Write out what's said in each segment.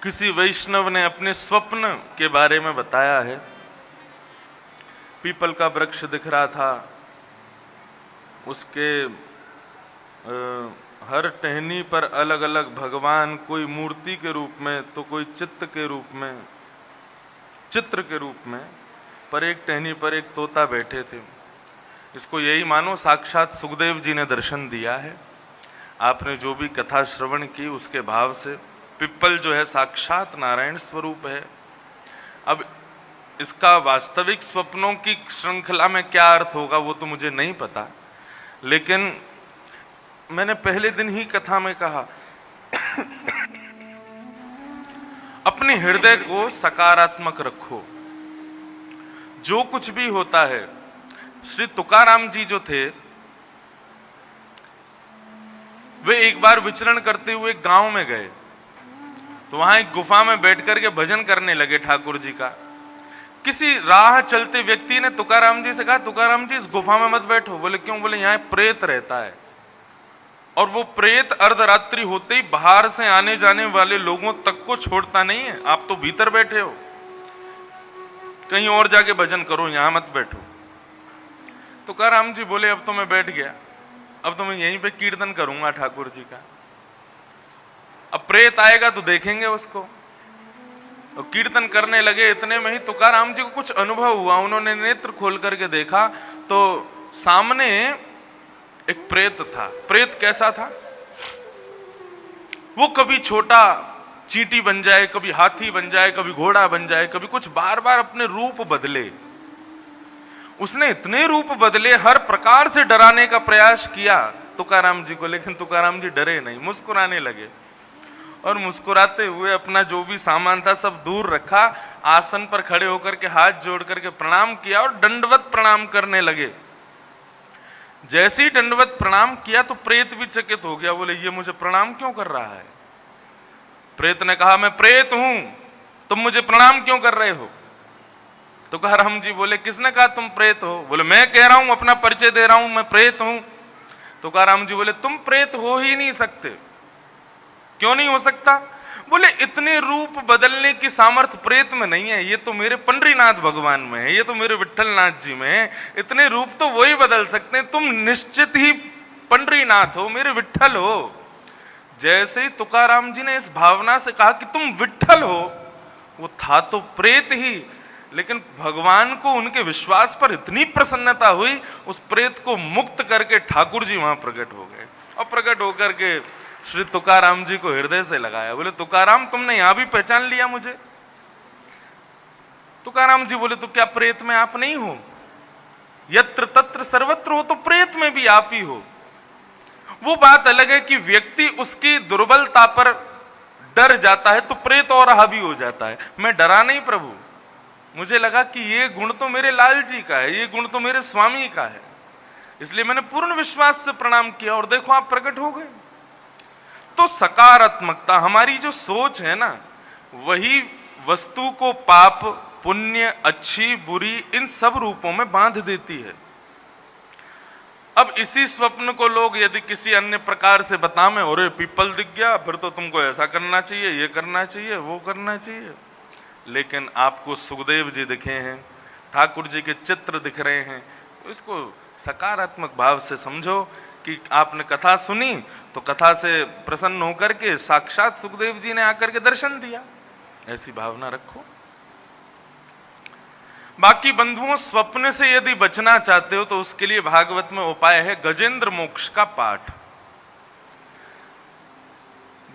किसी वैष्णव ने अपने स्वप्न के बारे में बताया है। पीपल का वृक्ष दिख रहा था, उसके हर टहनी पर अलग अलग भगवान, कोई मूर्ति के रूप में तो कोई चित्र के रूप में, पर एक टहनी पर एक तोता बैठे थे। इसको यही मानो साक्षात सुखदेव जी ने दर्शन दिया है। आपने जो भी कथा श्रवण की उसके भाव से पिप्पल जो है साक्षात नारायण स्वरूप है। अब इसका वास्तविक स्वप्नों की श्रृंखला में क्या अर्थ होगा वो तो मुझे नहीं पता, लेकिन मैंने पहले दिन ही कथा में कहा अपने हृदय को सकारात्मक रखो। जो कुछ भी होता है, श्री तुकाराम जी जो थे वे एक बार विचरण करते हुए गांव में गए, तो वहां एक गुफा में बैठकर के भजन करने लगे ठाकुर जी का। किसी राह चलते व्यक्ति ने तुकाराम जी से कहा, तुकाराम जी इस गुफा में मत बैठो। बोले क्यों? बोले यहाँ प्रेत रहता है और वो प्रेत अर्धरात्रि होते ही बाहर से आने जाने वाले लोगों तक को छोड़ता नहीं है। आप तो भीतर बैठे हो, कहीं और जाके भजन करो, यहां मत बैठो। तुकाराम जी बोले अब तो मैं बैठ गया, अब तो मैं यहीं पे कीर्तन करूंगा ठाकुर जी का। अब प्रेत आएगा तो देखेंगे उसको। तो कीर्तन करने लगे, इतने में ही तुकाराम जी को कुछ अनुभव हुआ। उन्होंने नेत्र खोल करके देखा तो सामने एक प्रेत था। प्रेत कैसा था? वो कभी छोटा चींटी बन जाए, कभी हाथी बन जाए, कभी घोड़ा बन जाए, कभी कुछ, बार बार अपने रूप बदले। उसने इतने रूप बदले, हर प्रकार से डराने का प्रयास किया तुकाराम जी को, लेकिन तुकाराम जी डरे नहीं, मुस्कुराने लगे और मुस्कुराते हुए अपना जो भी सामान था सब दूर रखा, आसन पर खड़े होकर के हाथ जोड़ करके प्रणाम किया और दंडवत प्रणाम करने लगे। जैसे ही दंडवत प्रणाम किया तो प्रेत भी चकित हो गया। बोले ये मुझे प्रणाम क्यों कर रहा है? प्रेत ने कहा मैं प्रेत हूं, तुम मुझे प्रणाम क्यों कर रहे हो? तुकाराम जी बोले किसने कहा तुम प्रेत हो? बोले मैं कह रहा हूं, अपना परिचय दे रहा हूं, मैं प्रेत हूं। तुकाराम जी बोले तुम प्रेत हो ही नहीं सकते। क्यों नहीं हो सकता? बोले इतने रूप बदलने की सामर्थ्य प्रेत में नहीं है, ये तो मेरे पंडरीनाथ भगवान में है, ये तो मेरे विट्ठलनाथ जी में है। इतने रूप तो वही बदल सकते हैं, तुम निश्चित ही पंडरीनाथ हो, मेरे विट्ठल हो। जैसे ही तुकाराम जी ने इस भावना से कहा कि तुम विट्ठल हो, वो था तो प्रेत ही, लेकिन भगवान को उनके विश्वास पर इतनी प्रसन्नता हुई, उस प्रेत को मुक्त करके ठाकुर जी वहां प्रकट हो गए और प्रकट होकर के श्री तुकाराम जी को हृदय से लगाया। बोले तुकाराम तुमने यहां भी पहचान लिया मुझे? तुकाराम जी बोले तो क्या प्रेत में आप नहीं हो? यत्र तत्र सर्वत्र हो, तो प्रेत में भी आप ही हो। वो बात अलग है कि व्यक्ति उसकी दुर्बलता पर डर जाता है तो प्रेत और हावी हो जाता है। मैं डरा नहीं प्रभु, मुझे लगा कि ये गुण तो मेरे लाल जी का है, ये गुण तो मेरे स्वामी का है, इसलिए मैंने पूर्ण विश्वास से प्रणाम किया और देखो आप प्रकट हो गए। तो सकारात्मकता, हमारी जो सोच है ना, वही वस्तु को पाप पुण्य अच्छी बुरी इन सब रूपों में बांध देती है। अब इसी स्वप्न को लोग यदि किसी अन्य प्रकार से बताएं, अरे पीपल दिख गया, फिर तो तुमको ऐसा करना चाहिए, ये करना चाहिए, वो करना चाहिए, लेकिन आपको सुखदेव जी दिखे हैं, ठाकुर जी के चित्र दिख रहे हैं, तो इसको सकारात्मक भाव से समझो कि आपने कथा सुनी तो कथा से प्रसन्न होकर के साक्षात सुखदेव जी ने आकर के दर्शन दिया, ऐसी भावना रखो। बाकी बंधुओं, स्वप्न से यदि बचना चाहते हो तो उसके लिए भागवत में उपाय है गजेंद्र मोक्ष का पाठ।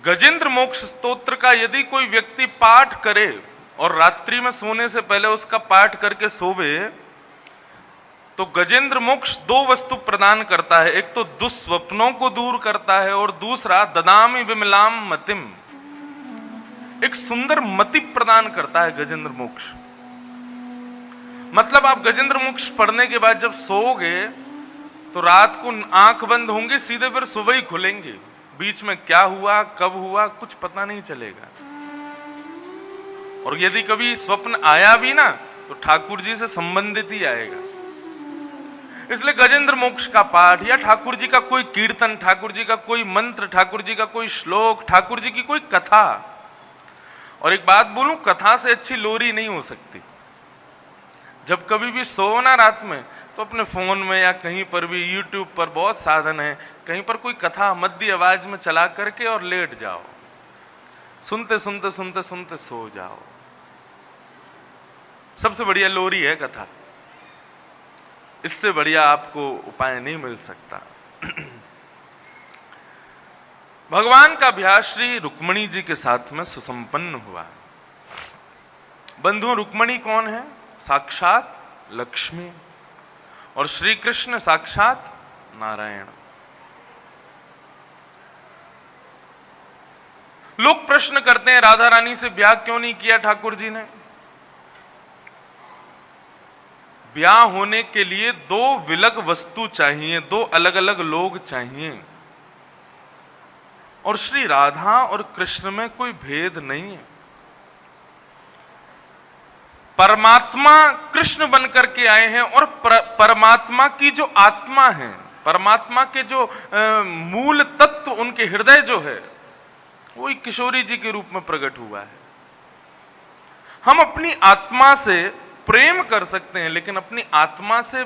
गजेंद्र मोक्ष स्तोत्र का यदि कोई व्यक्ति पाठ करे और रात्रि में सोने से पहले उसका पाठ करके सोवे, तो गजेंद्र मोक्ष दो वस्तु प्रदान करता है। एक तो दुस्वप्नों को दूर करता है और दूसरा ददामि विमलाम मतिम, एक सुंदर मति प्रदान करता है गजेंद्र मोक्ष। मतलब आप गजेंद्र मोक्ष पढ़ने के बाद जब सोओगे तो रात को आंख बंद होंगे, सीधे फिर सुबह ही खुलेंगे, बीच में क्या हुआ कब हुआ कुछ पता नहीं चलेगा। और यदि कभी स्वप्न आया भी ना तो ठाकुर जी से संबंधित ही आएगा। इसलिए गजेंद्र मोक्ष का पाठ या ठाकुर जी का कोई कीर्तन, ठाकुर जी का कोई मंत्र, ठाकुर जी का कोई श्लोक, ठाकुर जी की कोई कथा, और एक बात बोलूं, कथा से अच्छी लोरी नहीं हो सकती। जब कभी भी सो ना रात में, तो अपने फोन में या कहीं पर भी, यूट्यूब पर बहुत साधन है, कहीं पर कोई कथा मध्य आवाज में चला करके और लेट जाओ, सुनते सुनते सुनते सुनते सो जाओ। सबसे बढ़िया लोरी है कथा, इससे बढ़िया आपको उपाय नहीं मिल सकता। भगवान का ब्याह श्री रुक्मणी जी के साथ में सुसंपन्न हुआ। बंधुओं, रुक्मणी कौन है? साक्षात लक्ष्मी, और श्री कृष्ण साक्षात नारायण। लोग प्रश्न करते हैं, राधा रानी से ब्याह क्यों नहीं किया ठाकुर जी ने? ब्याह होने के लिए दो विलग वस्तु चाहिए, दो अलग अलग लोग चाहिए, और श्री राधा और कृष्ण में कोई भेद नहीं है। परमात्मा कृष्ण बनकर के आए हैं, और परमात्मा की जो आत्मा है, परमात्मा के जो मूल तत्व, उनके हृदय जो है, वही किशोरी जी के रूप में प्रकट हुआ है। हम अपनी आत्मा से प्रेम कर सकते हैं, लेकिन अपनी आत्मा से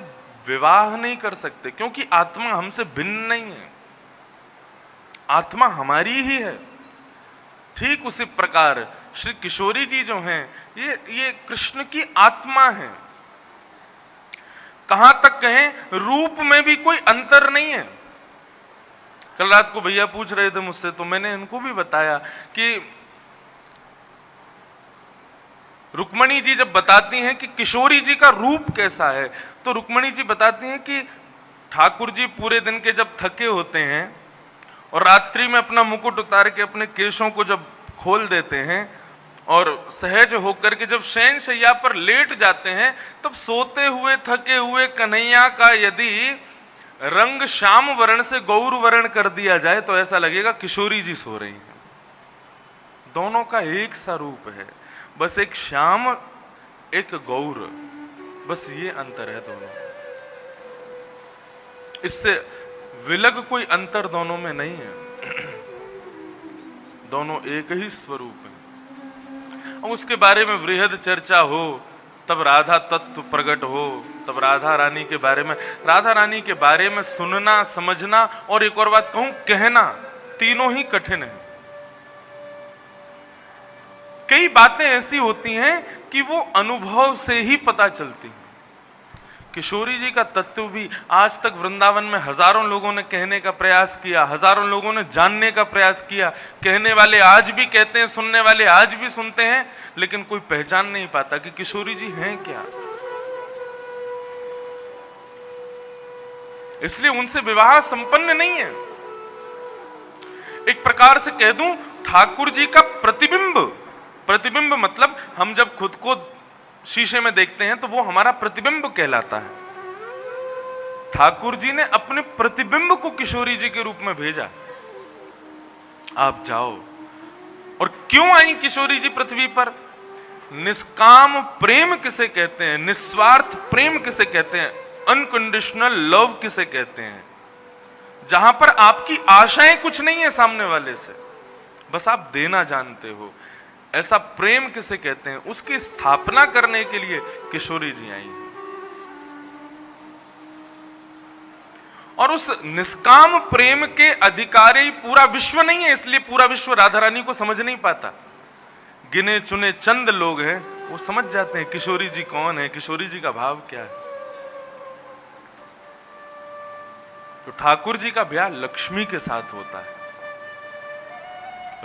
विवाह नहीं कर सकते, क्योंकि आत्मा हमसे भिन्न नहीं है, आत्मा हमारी ही है। ठीक उसी प्रकार श्री किशोरी जी जो हैं, ये कृष्ण की आत्मा है। कहां तक कहें, रूप में भी कोई अंतर नहीं है। कल रात को भैया पूछ रहे थे मुझसे, तो मैंने इनको भी बताया कि रुक्मणी जी जब बताती हैं कि किशोरी जी का रूप कैसा है, तो रुक्मणी जी बताती हैं कि ठाकुर जी पूरे दिन के जब थके होते हैं और रात्रि में अपना मुकुट उतार के अपने केशों को जब खोल देते हैं और सहज होकर के जब शयन शैया पर लेट जाते हैं, तब सोते हुए थके हुए कन्हैया का यदि रंग श्याम वर्ण से गौर वर्ण कर दिया जाए, तो ऐसा लगेगा किशोरी जी सो रही हैं। दोनों का एक सा रूप है, बस एक श्याम एक गौर, बस ये अंतर है दोनों। इससे विलग कोई अंतर दोनों में नहीं है, दोनों एक ही स्वरूप है। अब उसके बारे में वृहद चर्चा हो, तब राधा तत्व प्रकट हो, तब राधा रानी के बारे में सुनना, समझना, और एक और बात कहूं, कहना, तीनों ही कठिन है। कई बातें ऐसी होती हैं कि वो अनुभव से ही पता चलती हैं। किशोरी जी का तत्व भी आज तक वृंदावन में हजारों लोगों ने कहने का प्रयास किया, हजारों लोगों ने जानने का प्रयास किया। कहने वाले आज भी कहते हैं, सुनने वाले आज भी सुनते हैं, लेकिन कोई पहचान नहीं पाता कि किशोरी जी हैं क्या। इसलिए उनसे विवाह संपन्न नहीं है। एक प्रकार से कह दूं, ठाकुर जी का प्रतिबिंब मतलब हम जब खुद को शीशे में देखते हैं तो वो हमारा प्रतिबिंब कहलाता है। ठाकुर जी ने अपने प्रतिबिंब को किशोरी जी के रूप में भेजा, आप जाओ। और क्यों आई किशोरी जी पृथ्वी पर? निष्काम प्रेम किसे कहते हैं, निस्वार्थ प्रेम किसे कहते हैं, अनकंडीशनल लव किसे कहते हैं, जहां पर आपकी आशाएं कुछ नहीं है सामने वाले से, बस आप देना जानते हो, ऐसा प्रेम किसे कहते हैं, उसकी स्थापना करने के लिए किशोरी जी आई। और उस निष्काम प्रेम के अधिकारी पूरा विश्व नहीं है, इसलिए पूरा विश्व राधा रानी को समझ नहीं पाता। गिने चुने चंद लोग हैं, वो समझ जाते हैं किशोरी जी कौन है, किशोरी जी का भाव क्या है। तो ठाकुर जी का ब्याह लक्ष्मी के साथ होता है,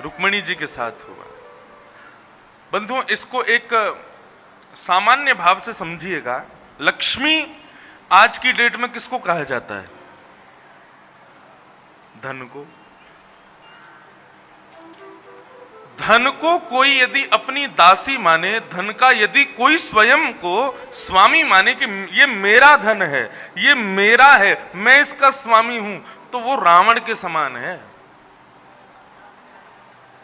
रुक्मणी जी के साथ हुआ। बंधुओं, इसको एक सामान्य भाव से समझिएगा। लक्ष्मी आज की डेट में किसको कहा जाता है? धन को। धन को कोई यदि अपनी दासी माने, धन का यदि कोई स्वयं को स्वामी माने कि ये मेरा धन है, ये मेरा है, मैं इसका स्वामी हूं, तो वो रावण के समान है।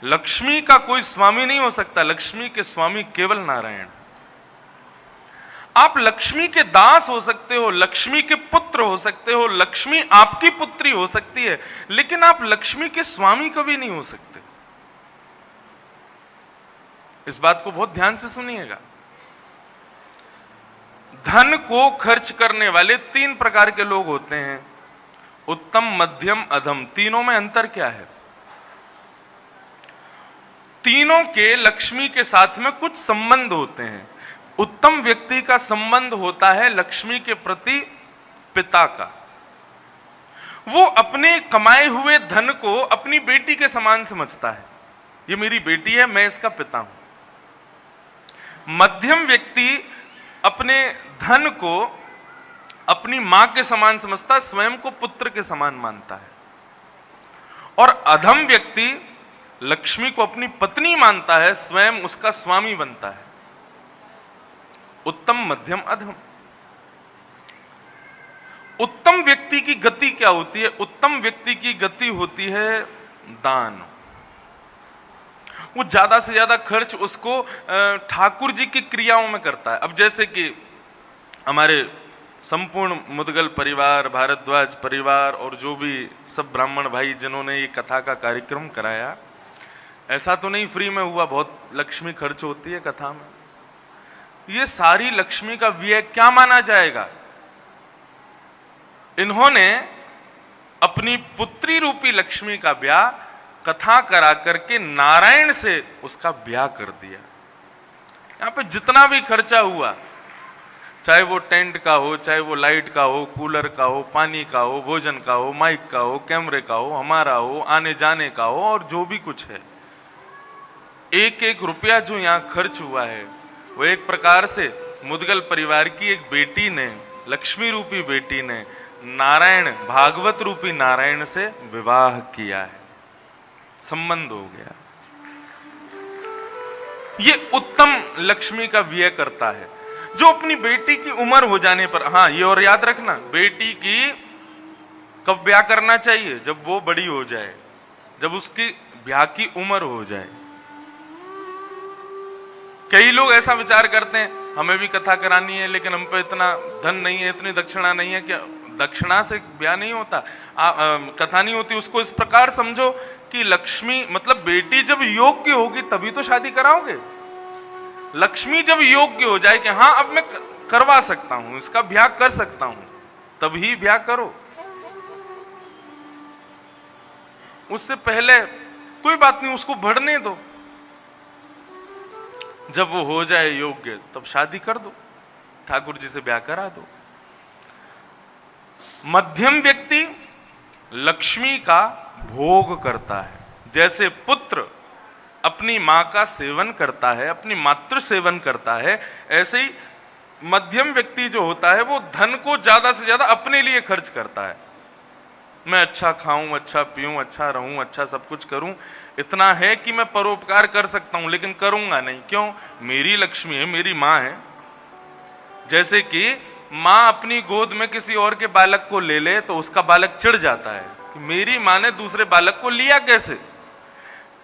लक्ष्मी का कोई स्वामी नहीं हो सकता, लक्ष्मी के स्वामी केवल नारायण। आप लक्ष्मी के दास हो सकते हो, लक्ष्मी के पुत्र हो सकते हो, लक्ष्मी आपकी पुत्री हो सकती है, लेकिन आप लक्ष्मी के स्वामी कभी नहीं हो सकते। इस बात को बहुत ध्यान से सुनिएगा। धन को खर्च करने वाले 3 प्रकार के लोग होते हैं, उत्तम, मध्यम, अधम। तीनों में अंतर क्या है? तीनों के लक्ष्मी के साथ में कुछ संबंध होते हैं। उत्तम व्यक्ति का संबंध होता है लक्ष्मी के प्रति पिता का। वो अपने कमाए हुए धन को अपनी बेटी के समान समझता है, ये मेरी बेटी है, मैं इसका पिता हूं। मध्यम व्यक्ति अपने धन को अपनी मां के समान समझता है, स्वयं को पुत्र के समान मानता है। और अधम व्यक्ति लक्ष्मी को अपनी पत्नी मानता है, स्वयं उसका स्वामी बनता है। उत्तम, मध्यम, अधम। उत्तम व्यक्ति की गति क्या होती है? उत्तम व्यक्ति की गति होती है दान। वो ज्यादा से ज्यादा खर्च उसको ठाकुर जी की क्रियाओं में करता है। अब जैसे कि हमारे संपूर्ण मुदगल परिवार, भारद्वाज परिवार और जो भी सब ब्राह्मण भाई जिन्होंने ये कथा का कार्यक्रम कराया, ऐसा तो नहीं फ्री में हुआ, बहुत लक्ष्मी खर्च होती है कथा में। ये सारी लक्ष्मी का व्यय क्या माना जाएगा? इन्होंने अपनी पुत्री रूपी लक्ष्मी का ब्याह कथा करा करके नारायण से उसका ब्याह कर दिया। यहां पे जितना भी खर्चा हुआ, चाहे वो टेंट का हो, चाहे वो लाइट का हो, कूलर का हो, पानी का हो, भोजन का हो, माइक का हो, कैमरे का हो, हमारा हो, आने जाने का हो, और जो भी कुछ है, एक एक रुपया जो यहां खर्च हुआ है, वो एक प्रकार से मुदगल परिवार की एक बेटी ने, लक्ष्मी रूपी बेटी ने नारायण, भागवत रूपी नारायण से विवाह किया है, संबंध हो गया। ये उत्तम लक्ष्मी का व्यय करता है, जो अपनी बेटी की उम्र हो जाने पर, हाँ ये और याद रखना, बेटी की कब ब्याह करना चाहिए? जब वो बड़ी हो जाए, जब उसकी ब्याह की उम्र हो जाए। कई लोग ऐसा विचार करते हैं हमें भी कथा करानी है, लेकिन हम पे इतना धन नहीं है, इतनी दक्षिणा नहीं है। क्या दक्षिणा से ब्याह नहीं होता, कथा नहीं होती? उसको इस प्रकार समझो कि लक्ष्मी मतलब बेटी जब योग्य होगी तभी तो शादी कराओगे। लक्ष्मी जब योग्य हो जाए कि हाँ अब मैं करवा सकता हूं, इसका ब्याह कर सकता हूं, तभी ब्याह करो। उससे पहले कोई बात नहीं, उसको बढ़ने दो। जब वो हो जाए योग्य तब शादी कर दो, ठाकुर जी से ब्याह करा दो। मध्यम व्यक्ति लक्ष्मी का भोग करता है। जैसे पुत्र अपनी मां का सेवन करता है, अपनी मातृ सेवन करता है, ऐसे ही मध्यम व्यक्ति जो होता है वो धन को ज्यादा से ज्यादा अपने लिए खर्च करता है। मैं अच्छा खाऊं, अच्छा पीऊं, अच्छा रहूं, अच्छा सब कुछ करूं, इतना है कि मैं परोपकार कर सकता हूं, लेकिन करूंगा नहीं। क्यों? मेरी लक्ष्मी है, मेरी मां है। जैसे कि मां अपनी गोद में किसी और के बालक को ले ले तो उसका बालक चिढ़ जाता है कि मेरी मां ने दूसरे बालक को लिया कैसे।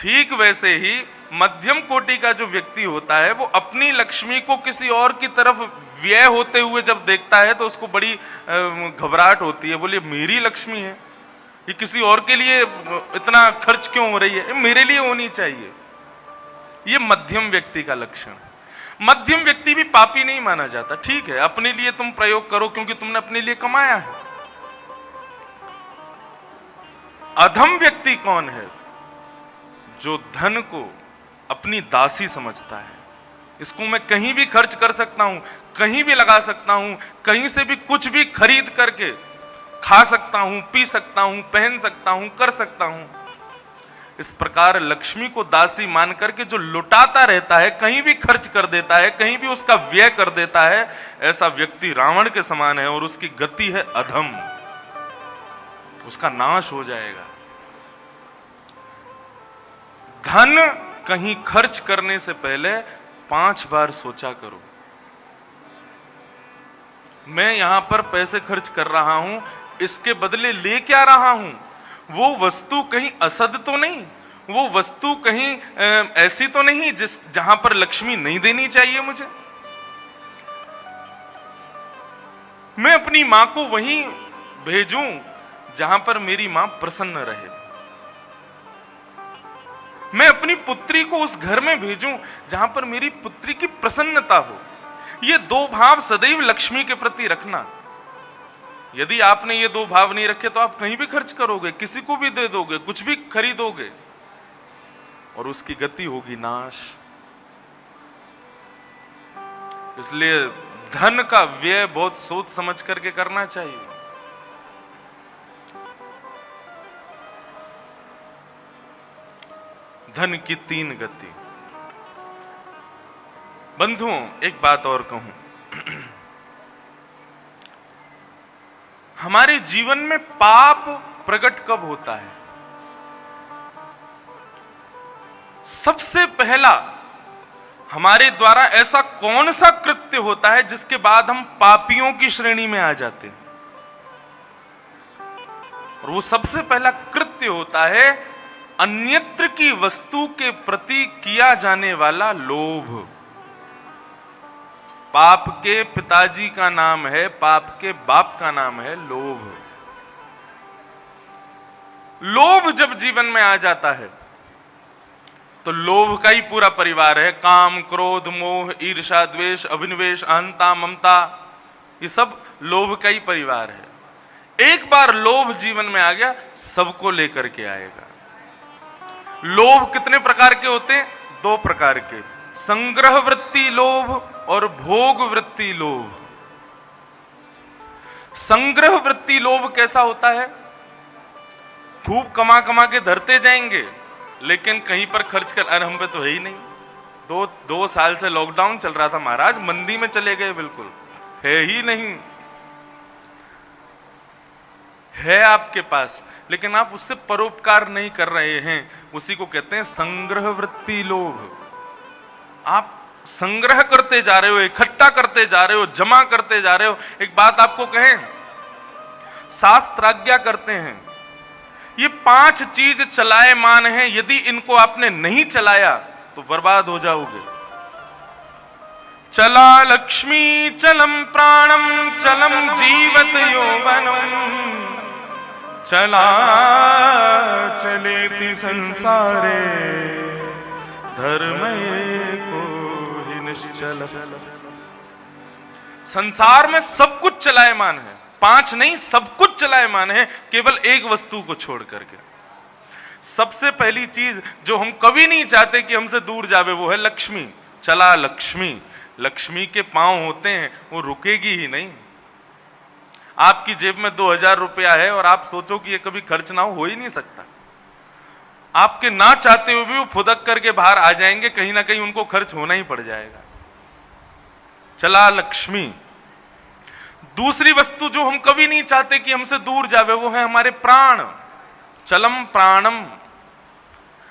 ठीक वैसे ही मध्यम कोटि का जो व्यक्ति होता है वो अपनी लक्ष्मी को किसी और की तरफ व्यय होते हुए जब देखता है तो उसको बड़ी घबराहट होती है। बोलिए मेरी लक्ष्मी है, ये किसी और के लिए इतना खर्च क्यों हो रही है, मेरे लिए होनी चाहिए। ये मध्यम व्यक्ति का लक्षण। मध्यम व्यक्ति भी पापी नहीं माना जाता। ठीक है, अपने लिए तुम प्रयोग करो क्योंकि तुमने अपने लिए कमाया है। अधम व्यक्ति कौन है? जो धन को अपनी दासी समझता है। इसको मैं कहीं भी खर्च कर सकता हूं, कहीं भी लगा सकता हूं, कहीं से भी कुछ भी खरीद करके खा सकता हूं, पी सकता हूं, पहन सकता हूं, कर सकता हूं। इस प्रकार लक्ष्मी को दासी मान करके जो लुटाता रहता है, कहीं भी खर्च कर देता है, कहीं भी उसका व्यय कर देता है, ऐसा व्यक्ति रावण के समान है और उसकी गति है अधम। उसका नाश हो जाएगा। धन कहीं खर्च करने से पहले 5 बार सोचा करो। मैं यहां पर पैसे खर्च कर रहा हूं, इसके बदले ले क्या रहा हूं? वो वस्तु कहीं असद तो नहीं, वो वस्तु कहीं ऐसी तो नहीं जहां पर लक्ष्मी नहीं देनी चाहिए मुझे। मैं अपनी मां को वहीं भेजूं जहां पर मेरी मां प्रसन्न रहे। मैं अपनी पुत्री को उस घर में भेजूं जहां पर मेरी पुत्री की प्रसन्नता हो। ये दो भाव सदैव लक्ष्मी के प्रति रखना। यदि आपने ये दो भाव नहीं रखे तो आप कहीं भी खर्च करोगे, किसी को भी दे दोगे, कुछ भी खरीदोगे और उसकी गति होगी नाश। इसलिए धन का व्यय बहुत सोच समझ करके करना चाहिए। धन की तीन गति। बंधुओं, एक बात और कहूं, हमारे जीवन में पाप प्रकट कब होता है? सबसे पहला हमारे द्वारा ऐसा कौन सा कृत्य होता है जिसके बाद हम पापियों की श्रेणी में आ जाते हैं? और वो सबसे पहला कृत्य होता है अन्यत्र की वस्तु के प्रति किया जाने वाला लोभ। पाप के पिताजी का नाम है, पाप के बाप का नाम है लोभ। लोभ जब जीवन में आ जाता है तो लोभ का ही पूरा परिवार है। काम, क्रोध, मोह, ईर्ष्या, द्वेष, अभिनिवेश, अहंता, ममता, ये सब लोभ का ही परिवार है। एक बार लोभ जीवन में आ गया, सबको लेकर के आएगा। लोभ कितने प्रकार के होते हैं? दो प्रकार के, संग्रह वृत्ति लोभ और भोग वृत्ति लोभ। संग्रह वृत्ति लोभ कैसा होता है? खूब कमा कमा के धरते जाएंगे, लेकिन कहीं पर खर्च कर, अरे हम पे तो है ही नहीं। दो साल से लॉकडाउन चल रहा था महाराज, मंदी में चले गए, बिल्कुल है ही नहीं। है आपके पास, लेकिन आप उससे परोपकार नहीं कर रहे हैं। उसी को कहते हैं संग्रह वृत्ति लोभ। आप संग्रह करते जा रहे हो, इकट्ठा करते जा रहे हो, जमा करते जा रहे हो। एक बात आपको कहें, शास्त्र आज्ञा करते हैं ये 5 चीज चलायमान हैं, यदि इनको आपने नहीं चलाया तो बर्बाद हो जाओगे। चला लक्ष्मी चलम प्राणम चलम जीवत यौवनम चला चलेति संसारे धर्म को ही निश्चल। संसार में सब कुछ चलायमान है, 5 नहीं, सब कुछ चलायमान है, केवल एक वस्तु को छोड़ करके। सबसे पहली चीज जो हम कभी नहीं चाहते कि हमसे दूर जावे वो है लक्ष्मी। चला लक्ष्मी। लक्ष्मी के पांव होते हैं, वो रुकेगी ही नहीं। आपकी जेब में 2000 रुपया है और आप सोचो कि ये कभी खर्च ना हो ही नहीं सकता। आपके ना चाहते हुए भी वो फुदक करके बाहर आ जाएंगे, कहीं ना कहीं उनको खर्च होना ही पड़ जाएगा। चला लक्ष्मी। दूसरी वस्तु जो हम कभी नहीं चाहते कि हमसे दूर जावे वो है हमारे प्राण। चलम प्राणम।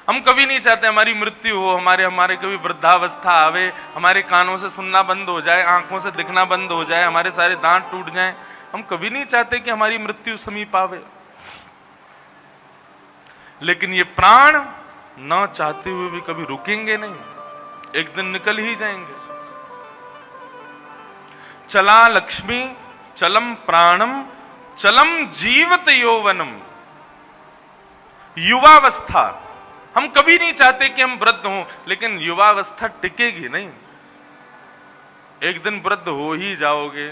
हम कभी नहीं चाहते हमारी मृत्यु हो, हमारे कभी वृद्धावस्था आवे, हमारे कानों से सुनना बंद हो जाए, आंखों से दिखना बंद हो जाए, हमारे सारे दांत टूट जाएं। हम कभी नहीं चाहते कि हमारी मृत्यु समीप आवे। लेकिन ये प्राण ना चाहते हुए भी कभी रुकेंगे नहीं, एक दिन निकल ही जाएंगे। चला लक्ष्मी चलम प्राणम चलम जीवत यौवनम। युवावस्था। हम कभी नहीं चाहते कि हम वृद्ध हों, लेकिन युवावस्था टिकेगी नहीं, एक दिन वृद्ध हो ही जाओगे।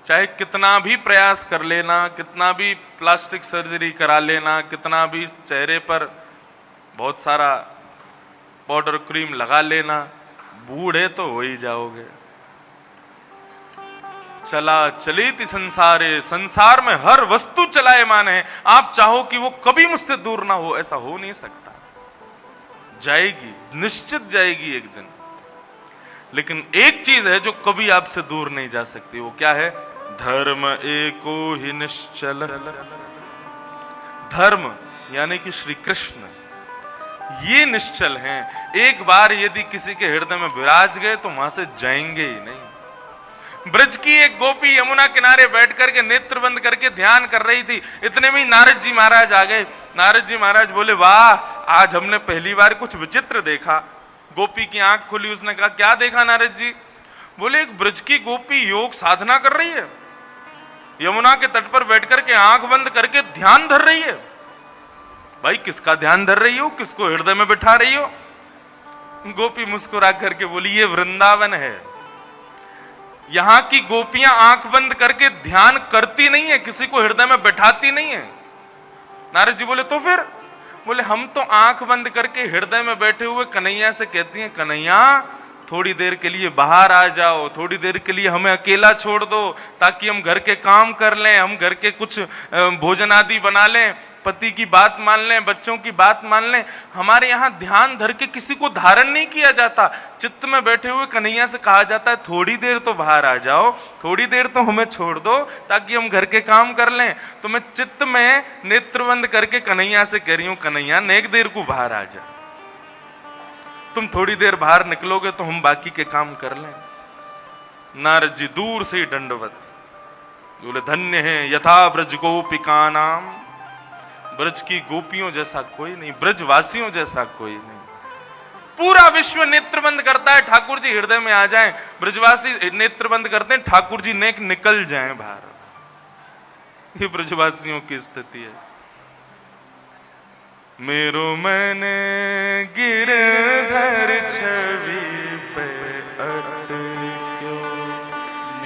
चाहे कितना भी प्रयास कर लेना, कितना भी प्लास्टिक सर्जरी करा लेना, कितना भी चेहरे पर बहुत सारा पाउडर क्रीम लगा लेना, बूढ़े तो हो ही जाओगे। चला चलेति संसारे। संसार में हर वस्तु चलायमान है। आप चाहो कि वो कभी मुझसे दूर ना हो, ऐसा हो नहीं सकता। जाएगी, निश्चित जाएगी एक दिन। लेकिन एक चीज है जो कभी आपसे दूर नहीं जा सकती, वो क्या है? धर्म एको ही निश्चल। धर्म यानी कि श्री कृष्ण, ये निश्चल हैं। एक बार यदि किसी के हृदय में विराज गए तो वहां से जाएंगे ही नहीं। ब्रज की एक गोपी यमुना किनारे बैठ करके नेत्र बंद करके ध्यान कर रही थी, इतने में नारद जी महाराज आ गए। नारद जी महाराज बोले, वाह, आज हमने पहली बार कुछ विचित्र देखा। गोपी की आंख खुली, उसने कहा, क्या देखा नारद जी? बोले, एक ब्रज की गोपी योग साधना कर रही है, यमुना के तट पर बैठ करके आंख बंद करके ध्यान धर रही है। भाई किसका ध्यान धर रही हो, किसको हृदय में बिठा रही हो? गोपी मुस्कुरा करके बोली, ये वृंदावन है, यहां की गोपियां आंख बंद करके ध्यान करती नहीं है, किसी को हृदय में बैठाती नहीं है। नारद जी बोले, तो फिर? बोले, हम तो आंख बंद करके हृदय में बैठे हुए कन्हैया से कहती हैं, कन्हैया थोड़ी देर के लिए बाहर आ जाओ, थोड़ी देर के लिए हमें अकेला छोड़ दो, ताकि हम घर के काम कर लें, हम घर के कुछ भोजन आदि बना लें, पति की बात मान लें, बच्चों की बात मान लें। हमारे यहाँ ध्यान धर के किसी को धारण नहीं किया जाता। चित्त में बैठे हुए कन्हैया से कहा जाता है, थोड़ी देर तो बाहर आ जाओ, थोड़ी देर तो हमें छोड़ दो, ताकि हम घर के काम कर लें। तो मैं चित्त में नेत्रबंद करके कन्हैया से कह रही हूं, कन्हैया नेक देर को बाहर आ जा, तुम थोड़ी देर बाहर निकलोगे तो हम बाकी के काम कर लें। नारद जी दूर से ही दंडवत बोले, धन्य है यथा ब्रज गोपिका नाम, ब्रज की गोपियों जैसा कोई नहीं, ब्रजवासियों जैसा कोई नहीं। पूरा विश्व नेत्रबंद करता है, ठाकुर जी हृदय में आ जाएं, ब्रजवासी नेत्रबंद करते हैं, ठाकुर जी नेक निकल जाएं बाहर। ये ब्रजवासियों की स्थिति है। मेरो मन गिरधर छवि पे अटक्यो,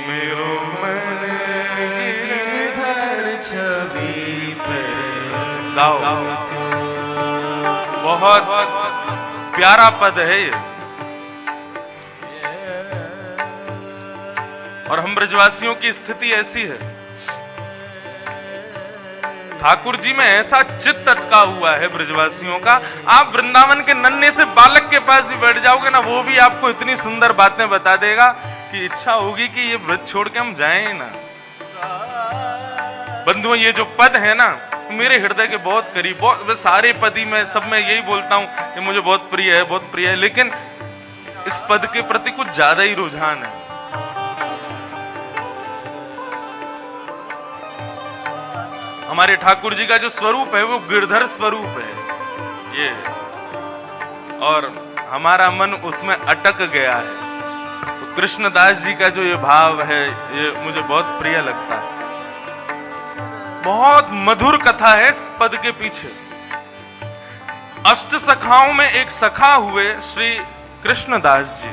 मेरो मन गिरधर छवि पे। बहुत प्यारा पद है ये। और हम ब्रजवासियों की स्थिति ऐसी है, ठाकुर जी में ऐसा चित्त अटका हुआ है ब्रजवासियों का। आप वृंदावन के नन्हे से बालक के पास भी बैठ जाओगे ना, वो भी आपको इतनी सुंदर बातें बता देगा कि इच्छा होगी कि ये ब्रज छोड़ के हम जाएं ना। बंधुओं, ये जो पद है ना, मेरे हृदय के बहुत करीब, बहुत सारे पद ही मैं सब में यही बोलता हूं कि मुझे बहुत प्रिय है, बहुत प्रिय है, लेकिन इस पद के प्रति कुछ ज्यादा ही रुझान है। हमारे ठाकुर जी का जो स्वरूप है वो गिरधर स्वरूप है ये, और हमारा मन उसमें अटक गया है। तो कृष्णदास जी का जो ये भाव है, ये मुझे बहुत प्रिय लगता है। बहुत मधुर कथा है इस पद के पीछे। अष्ट सखाओं में एक सखा हुए श्री कृष्णदास जी।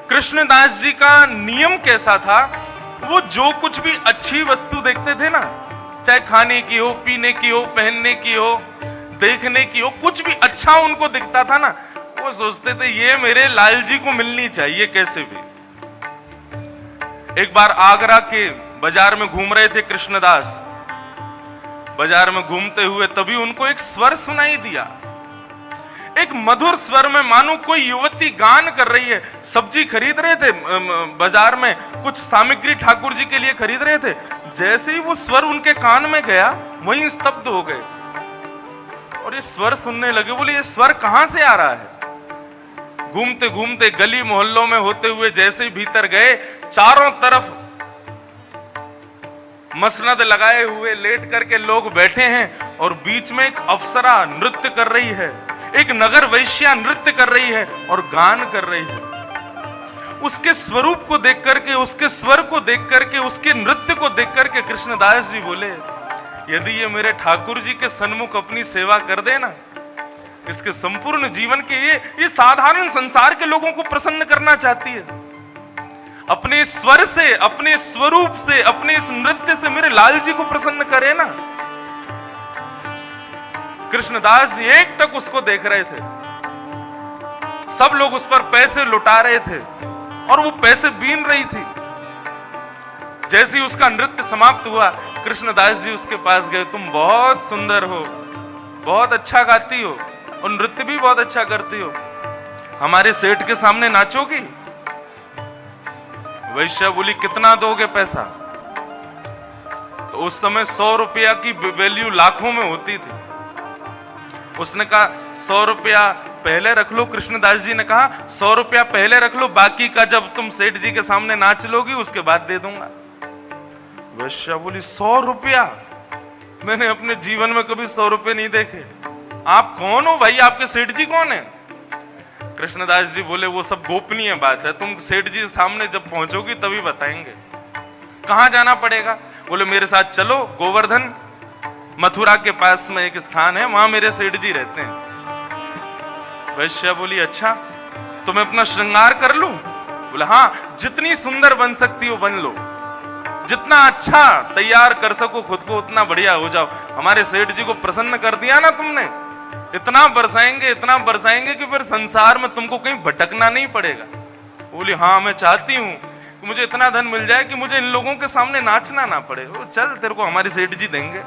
कृष्णदास जी का नियम कैसा था, वो जो कुछ भी अच्छी वस्तु देखते थे ना, चाहे खाने की हो, पीने की हो, पहनने की हो, देखने की हो, कुछ भी अच्छा उनको दिखता था ना, वो सोचते थे ये मेरे लाल जी को मिलनी चाहिए कैसे भी। एक बार आगरा के बाजार में घूम रहे थे कृष्णदास, बाजार में घूमते हुए तभी उनको एक स्वर सुनाई दिया, एक मधुर स्वर में, मानो कोई युवती गान कर रही है। सब्जी खरीद रहे थे बाजार में, कुछ सामग्री ठाकुर जी के लिए खरीद रहे थे। जैसे ही वो स्वर उनके कान में गया, वहीं स्तब्ध हो गए और ये स्वर सुनने लगे। बोले ये स्वर कहां से आ रहा है? घूमते घूमते गली मोहल्लों में होते हुए जैसे ही भीतर गए, चारों तरफ मसनद लगाए हुए लेट करके लोग बैठे हैं और बीच में एक अप्सरा नृत्य कर रही है, एक नगर वैश्या नृत्य कर रही है और गान कर रही है। उसके स्वरूप को देख करके, उसके स्वर को देख करके, उसके नृत्य को देख करके कृष्णदास जी बोले, यदि ये मेरे ठाकुर जी के सन्मुख अपनी सेवा कर देना, इसके संपूर्ण जीवन के ये साधारण संसार के लोगों को प्रसन्न करना चाहती है, अपने स्वर से, अपने स्वरूप से, अपने इस नृत्य से मेरे लाल जी को प्रसन्न करे ना। कृष्णदास जी एक टक उसको देख रहे थे। सब लोग उस पर पैसे लुटा रहे थे और वो पैसे बीन रही थी। जैसे ही उसका नृत्य समाप्त हुआ, कृष्णदास जी उसके पास गए, तुम बहुत सुंदर हो, बहुत अच्छा गाती हो और नृत्य भी बहुत अच्छा करती हो, हमारे सेठ के सामने नाचोगी? वैश्या बोली, कितना दोगे पैसा? तो उस समय 100 रुपया की वैल्यू लाखों में होती थी। उसने कहा 100 रुपया पहले रख लो। कृष्णदास जी ने कहा 100 रुपया पहले रख लो, बाकी का जब तुम सेठ जी के सामने नाच लोगी उसके बाद दे दूंगा। वैश्या बोली, 100 रुपया? मैंने अपने जीवन में कभी 100 रुपये नहीं देखे। आप कौन हो भाई? आपके सेठ जी कौन है? कृष्णदास जी बोले, वो सब गोपनीय बात है, तुम सेठ जी सामने जब पहुंचोगी तभी बताएंगे। कहां जाना पड़ेगा? बोले, मेरे साथ चलो गोवर्धन। मथुरा के पास में एक स्थान है, वहां मेरे सेठ जी रहते हैं। वैश्या बोली अच्छा तो मैं अपना श्रृंगार कर लूं? बोला हाँ, जितनी सुंदर बन सकती हो बन लो, जितना अच्छा तैयार कर सको खुद को उतना बढ़िया हो जाओ। हमारे सेठ जी को प्रसन्न कर दिया ना तुमने, इतना बरसाएंगे कि फिर संसार में तुमको कहीं भटकना नहीं पड़ेगा। बोली हाँ मैं चाहती हूँ कि मुझे इतना धन मिल जाए कि मुझे इन लोगों के सामने नाचना ना पड़े। वो चल तेरे को हमारे सेठ जी देंगे।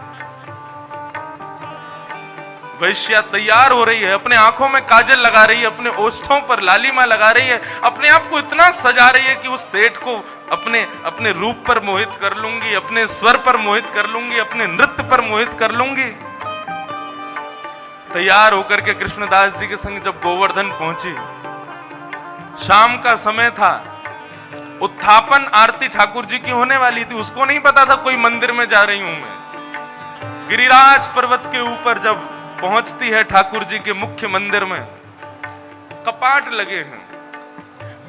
वैश्या तैयार हो रही है, अपने आंखों में काजल लगा रही है, अपने ओष्ठों पर लालिमा लगा रही है, अपने आप को इतना सजा रही है कि उस सेठ को अपने रूप पर मोहित कर लूंगी, अपने स्वर पर मोहित कर लूंगी, अपने नृत्य पर मोहित कर लूंगी। तैयार होकर के कृष्णदास जी के संग जब गोवर्धन पहुंची, शाम का समय था, उत्थापन आरती ठाकुर जी की होने वाली थी। उसको नहीं पता था कोई मंदिर में जा रही हूं मैं। गिरिराज पर्वत के ऊपर जब पहुंचती है ठाकुर जी के मुख्य मंदिर में, कपाट लगे हैं,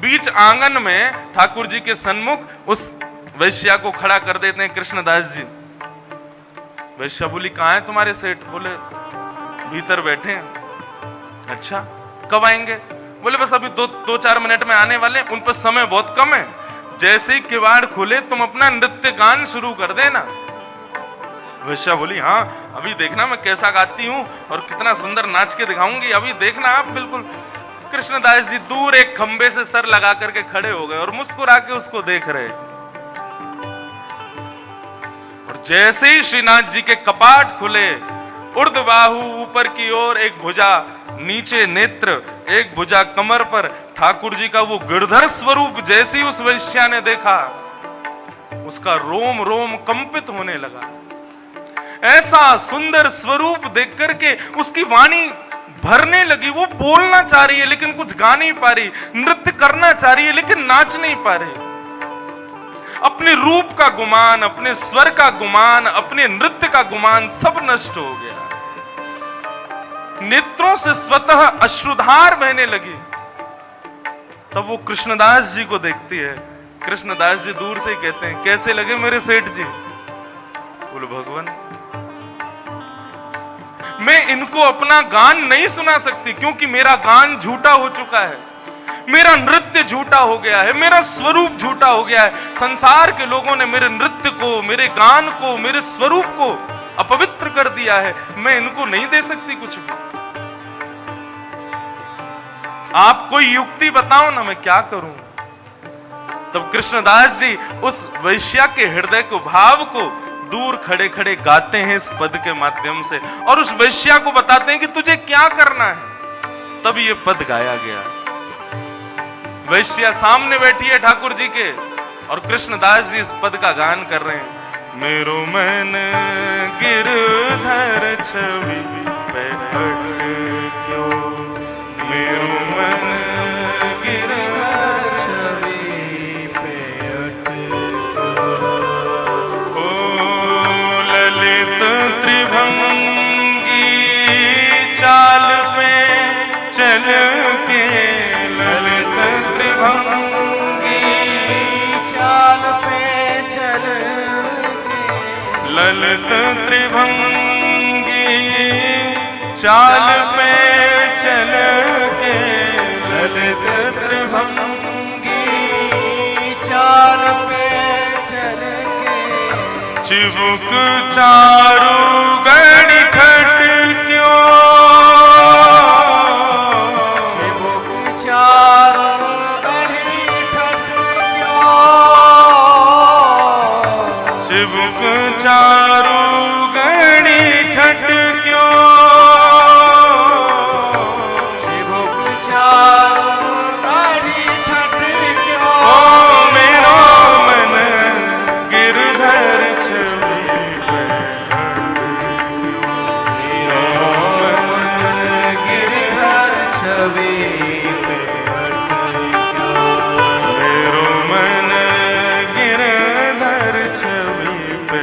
बीच आंगन में ठाकुर जी के सन्मुख उस वैश्या को खड़ा कर देते हैं कृष्णदास जी। वैश्या बोली कहां है तुम्हारे सेठ? बोले भीतर बैठे हैं। अच्छा कब आएंगे? बोले बस अभी दो चार मिनट में आने वाले, उन पर समय बहुत कम है। जैसे ही किवाड़ खुले तुम अपना नृत्य गान शुरू कर देना। वैश्या बोली हाँ अभी देखना मैं कैसा गाती हूँ और कितना सुंदर नाच के दिखाऊंगी, अभी देखना आप। बिल्कुल। कृष्णदास जी दूर एक खंबे से सर लगा करके खड़े हो गए और मुस्कुरा के उसको देख रहे। और जैसे ही श्रीनाथ जी के कपाट खुले, ऊर्ध्वबाहु ऊपर की ओर, एक भुजा नीचे नेत्र, एक भुजा कमर पर, ठाकुर जी का वो गिरधर स्वरूप जैसे ही उस वैश्या ने देखा, उसका रोम रोम कंपित होने लगा। ऐसा सुंदर स्वरूप देख करके उसकी वाणी भरने लगी। वो बोलना चाह रही है लेकिन कुछ गा नहीं पा रही, नृत्य करना चाह रही है लेकिन नाच नहीं पा रही। अपने रूप का गुमान, अपने स्वर का गुमान, अपने नृत्य का गुमान सब नष्ट हो गया। नेत्रों से स्वतः अश्रुधार बहने लगी। तब वो कृष्णदास जी को देखती है। कृष्णदास जी दूर से कहते हैं कैसे लगे मेरे सेठ जी? बोले भगवान मैं इनको अपना गान नहीं सुना सकती क्योंकि मेरा गान झूठा हो चुका है, मेरा नृत्य झूठा हो गया है, मेरा स्वरूप झूठा हो गया है। संसार के लोगों ने मेरे नृत्य को, मेरे गान को, मेरे स्वरूप को अपवित्र कर दिया है। मैं इनको नहीं दे सकती कुछ भी। आप कोई युक्ति बताओ ना, मैं क्या करूं? तब कृष्णदास जी उस वैश्या के हृदय को, भाव को दूर खड़े खड़े गाते हैं इस पद के माध्यम से और उस वैश्या को बताते हैं कि तुझे क्या करना है। तब ये पद गाया गया। वैश्या सामने बैठी है ठाकुर जी के और कृष्णदास जी इस पद का गान कर रहे हैं। मेरो मन गिरधर छवि पे अटक्यो, मेरो मन गिरधर छवि पे अटक्यो। ओ ललित त्रिभंगी चाल पे चल के, ललित त्रिभंगी चाल पे चल के, ललित त्रिभंगी चाल पे चल के, ललित त्रिभंगी चाल पे चल के, चिबुक चारु गणि खट क्यों, चारू गणी ठट क्यों, चिबुक चारू गणी ठट क्यों। ओ मेरो मन गिरधर छवि पे अटक्यो, मेरो मन गिरधर छवि पे अटक्यो, मेरो मन गिरधर छवि पे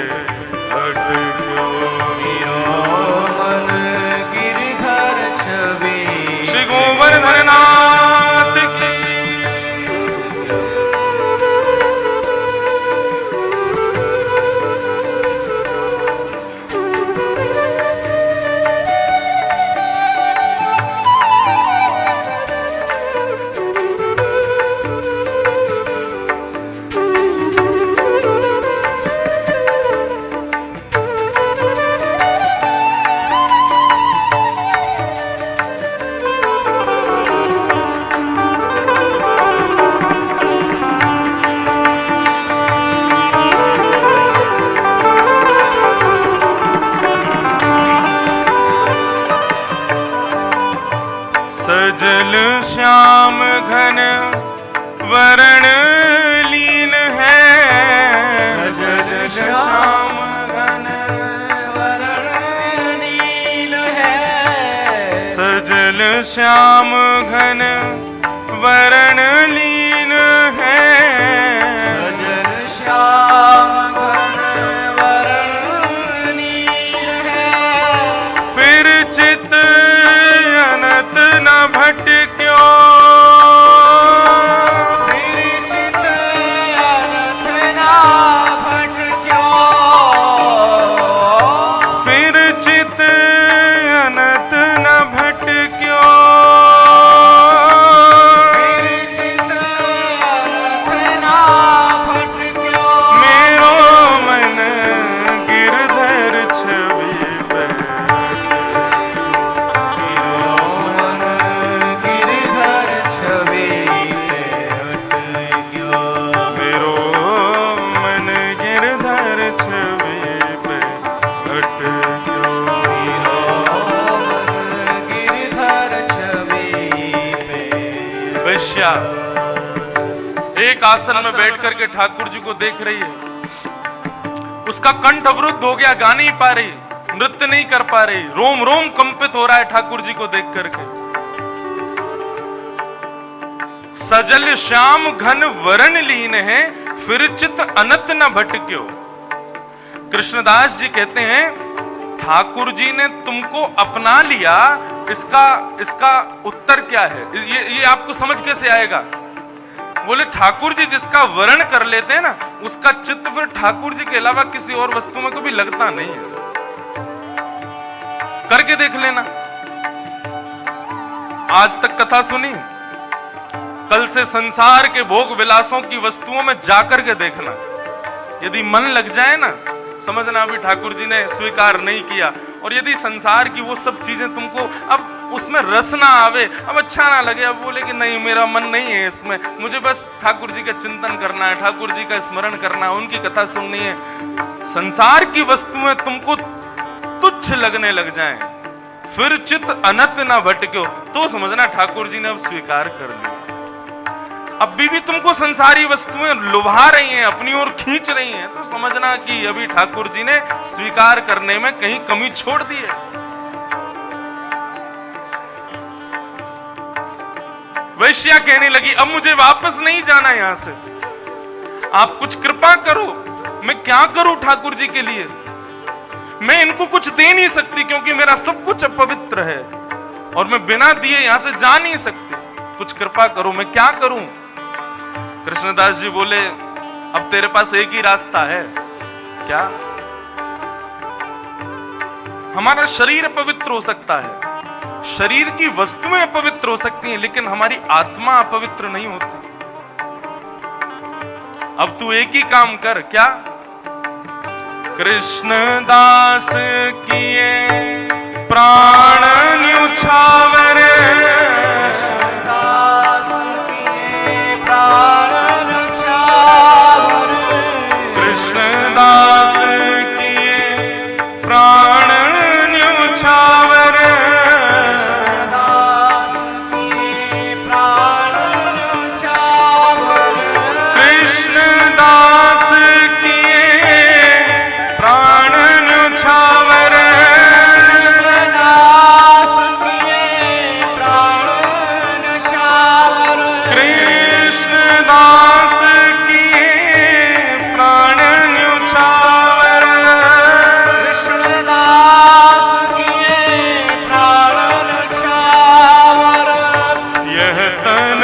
घन वरण लीन है। सजल श्याम घन वरण लीन है। सजल श्याम घन वरण लीन है। सजल श्याम घन वरण लीन है। फिर चित अनत न भटक्यो। फिर चित अनथ ना भटक्यो। फिर चित अनत न भटक्यो। फिर चित अनथ ना भटक्यो। मेरो मन गिरधर छवि बैठे। मन गिरधर छवि पे अटक्यो। मेरो मन गिरधर छवि पे अटक्यो। गिरधर छवि पे। वैश्या एक आसन में बैठ करके ठाकुर जी को देख रही है। उसका कंठ अवरुद्ध हो गया, गा नहीं पा रही, नृत्य नहीं कर पा रही, रोम रोम कंपित हो रहा है ठाकुर जी को देख करके। सजल श्याम घन वरण लीन है, फिर चित अनत न भटक्यो। कृष्णदास जी कहते हैं ठाकुर जी ने तुमको अपना लिया, इसका उत्तर क्या है? ये आपको समझ कैसे आएगा? बोले ठाकुर जी जिसका वरण कर लेते हैं ना, उसका चित्त फिर ठाकुर जी के अलावा किसी और वस्तु में कभी लगता नहीं है। करके देख लेना। आज तक कथा सुनी, कल से संसार के भोग विलासों की वस्तुओं में जाकर के देखना। यदि मन लग जाए ना, समझना अभी ठाकुर जी ने स्वीकार नहीं किया। और यदि संसार की वो सब चीजें तुमको अब उसमें रस ना आवे, अब अच्छा ना लगे, अब बोले कि नहीं मेरा मन नहीं है इसमें, मुझे बस ठाकुर जी का चिंतन करना है, ठाकुर जी का स्मरण करना है, उनकी कथा सुननी है, संसार की वस्तुएं तुमको तुच्छ लगने लग जाएं, फिर चित अनत ना भटक्यो, तो समझना ठाकुर जी ने अब स्वीकार कर लिया। अभी भी तुमको संसारी वस्तुएं लुभा रही हैं, अपनी ओर खींच रही हैं, तो समझना कि अभी ठाकुर जी ने स्वीकार करने में कहीं कमी छोड़ दी है। वैश्या कहने लगी अब मुझे वापस नहीं जाना यहां से, आप कुछ कृपा करो, मैं क्या करूं ठाकुर जी के लिए, मैं इनको कुछ दे नहीं सकती क्योंकि मेरा सब कुछ अपवित्र है और मैं बिना दिए यहां से जा नहीं सकती, कुछ कृपा करो, मैं क्या करूं? कृष्णदास जी बोले अब तेरे पास एक ही रास्ता है। क्या? हमारा शरीर अपवित्र हो सकता है, शरीर की वस्तुएं अपवित्र हो सकती हैं, लेकिन हमारी आत्मा अपवित्र नहीं होती। अब तू एक ही काम कर। क्या? कृष्णदास किए प्राण न्युछावर, कृष्णदास किए प्राण न्युछावर, कृष्णदास किए प्राण न्युछावर, कृष्णदास किए प्राण न्युछावर, कृष्णदास किए प्राण न्युछावर, कृष्णदास किए प्राण न्युछावर, कृष्णदास किए प्राण न्युछावर, कृष्णदास किए प्राण न्युछावर, यह तन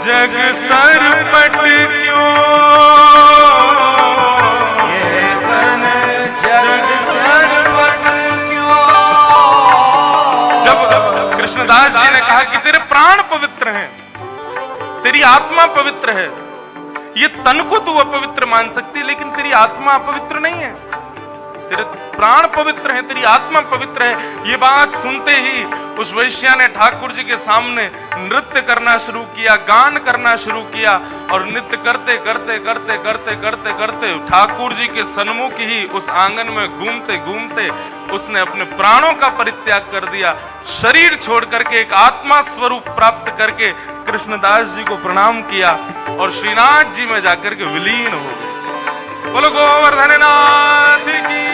जग सरपट क्यों, ये तन जग सरपट क्यों। जब कृष्णदास जी ने कहा कि तेरे प्राण पवित्र हैं, तेरी आत्मा पवित्र है, ये तन को तू अपवित्र मान सकती है लेकिन तेरी आत्मा अपवित्र नहीं है, तेरे प्राण पवित्र हैं, तेरी आत्मा पवित्र है। ये बात सुनते ही उस वैश्या ने ठाकुर जी के सामने नृत्य करना शुरू किया, गान करना शुरू किया और नृत्य करते करते करते करते करते करते ठाकुर जी के सन्मुख ही उस आंगन में घूमते घूमते उसने अपने प्राणों का परित्याग कर दिया, शरीर छोड़ करके एक आत्मा स्वरूप प्राप्त करके कृष्णदास जी को प्रणाम किया और श्रीनाथ जी में जाकर के विलीन हो गए। बोलो गोवर्धन नाथ की।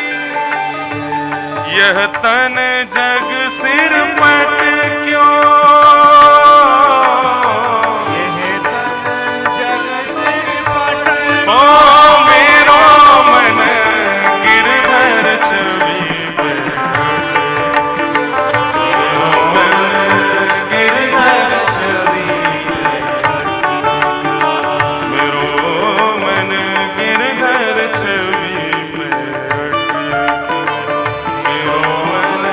यह तन जग सिर पट क्यों, यह तन जग सिर पट ओ मेरो मन गिरधर छवि पे, गिरधर छवि मेरो मन गिरधर छवि पे, मेरो मन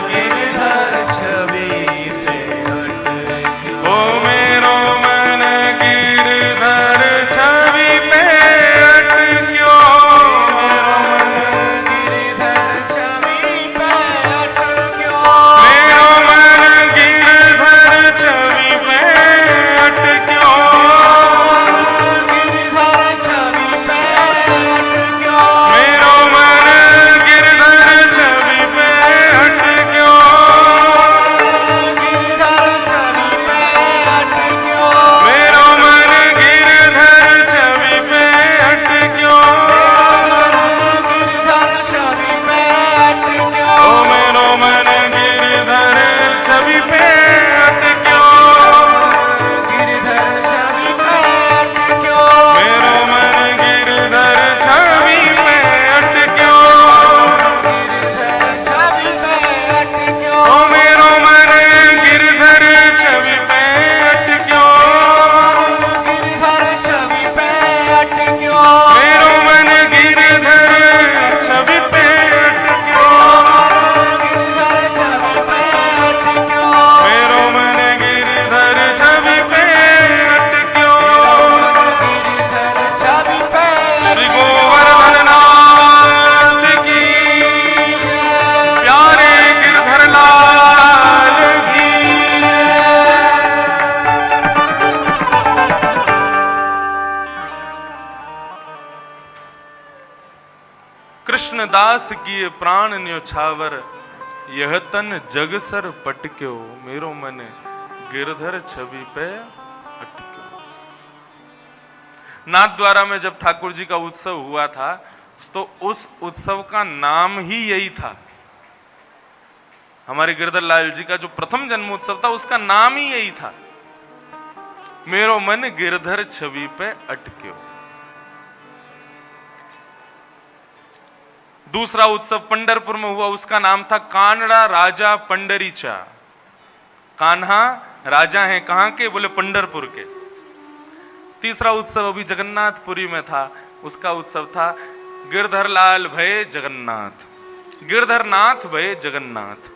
गिरधर छवि पे अटके। ओ मेरो मन गिरधर छवि पे अटक्यो, गिरधर छवि पे अटक्यो। मेरो मन गिरधर छवि पे अटक्यो, गिरधर छवि पे अटक्यो। मेरो मन गिरधर छवि पे अटक्यो, गिरधर छवि पे अटक्यो। मेरो मन गिरधर छवि पे अटक्यो, गिरधर छवि पे अटक्यो। ओ मेरो मन गिरधर छवि पे अटक्यो, गिरधर छवि पे अटक्यो। मेरो मन गिरधर छवि पे अटक्यो, गिरधर छवि पे अटक्यो। ओ मेरो मन गिरधर छवि पे अटक्यो, गिरधर छवि पे अटक्यो। मेरो मन गिरधर छवि पे अटक्यो, गिरधर छवि पे अटक्यो। मेरो मन गिरधर छवि पे अटक्यो। गिरधर छवि पे श्री गोवर्धन नाथ की, प्यारे गिरधर लाल की। कृष्णदास किए प्राण न्योछावर, यह तन जग सर पटक्यो, मेरो मन गिरधर छवि पे अटक्यो। नाथद्वारा में जब ठाकुर जी का उत्सव हुआ था तो उस उत्सव का नाम ही यही था। हमारे गिरधर लाल जी का जो प्रथम जन्मोत्सव था उसका नाम ही यही था, मेरो मन गिरधर छवि पे अटक्यो। दूसरा उत्सव पंढरपुर में हुआ, उसका नाम था कानड़ा राजा पंडरीचा। कान्हा राजा हैं कहां के? बोले पंढरपुर के। तीसरा उत्सव अभी जगन्नाथपुरी में था, उसका उत्सव था गिरधर लाल भय जगन्नाथ, गिरधरनाथ भय जगन्नाथ।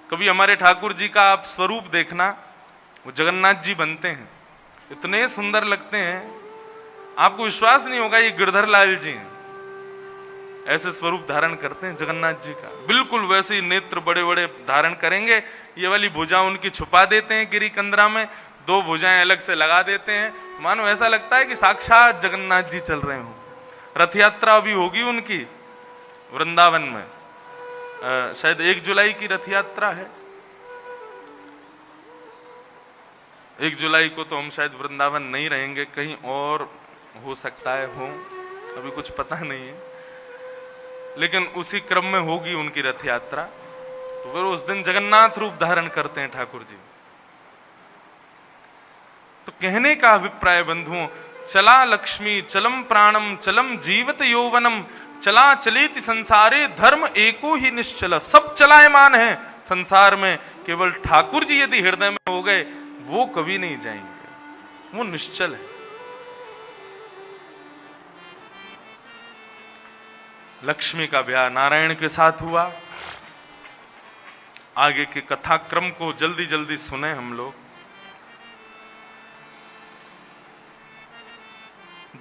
कभी हमारे ठाकुर जी का आप स्वरूप देखना, वो जगन्नाथ जी बनते हैं, इतने सुंदर लगते हैं, आपको विश्वास नहीं होगा ये गिरधर लाल जी हैं। ऐसे स्वरूप धारण करते हैं जगन्नाथ जी का, बिल्कुल वैसे ही नेत्र बड़े बड़े धारण करेंगे। ये वाली भुजा उनकी छुपा देते हैं गिरी कंदरा में, दो भुजाएं अलग से लगा देते हैं, मानो ऐसा लगता है कि साक्षात जगन्नाथ जी चल रहे हो। रथ यात्रा भी होगी उनकी वृंदावन में, शायद 1 जुलाई की रथ यात्रा है। 1 जुलाई को तो हम शायद वृंदावन नहीं रहेंगे, कहीं और हो सकता है हो, अभी कुछ पता नहीं है, लेकिन उसी क्रम में होगी उनकी रथ यात्रा। तो फिर उस दिन जगन्नाथ रूप धारण करते हैं ठाकुर जी। तो कहने का अभिप्राय बंधुओं, चला लक्ष्मी चलम प्राणम चलम जीवत यौवनम, चला चलेति संसारे धर्म एको ही निश्चल। सब चलायमान है संसार में, केवल ठाकुर जी यदि हृदय में हो गए वो कभी नहीं जाएंगे, वो निश्चल है। लक्ष्मी का ब्याह नारायण के साथ हुआ। आगे के कथाक्रम को जल्दी जल्दी सुने हम लोग।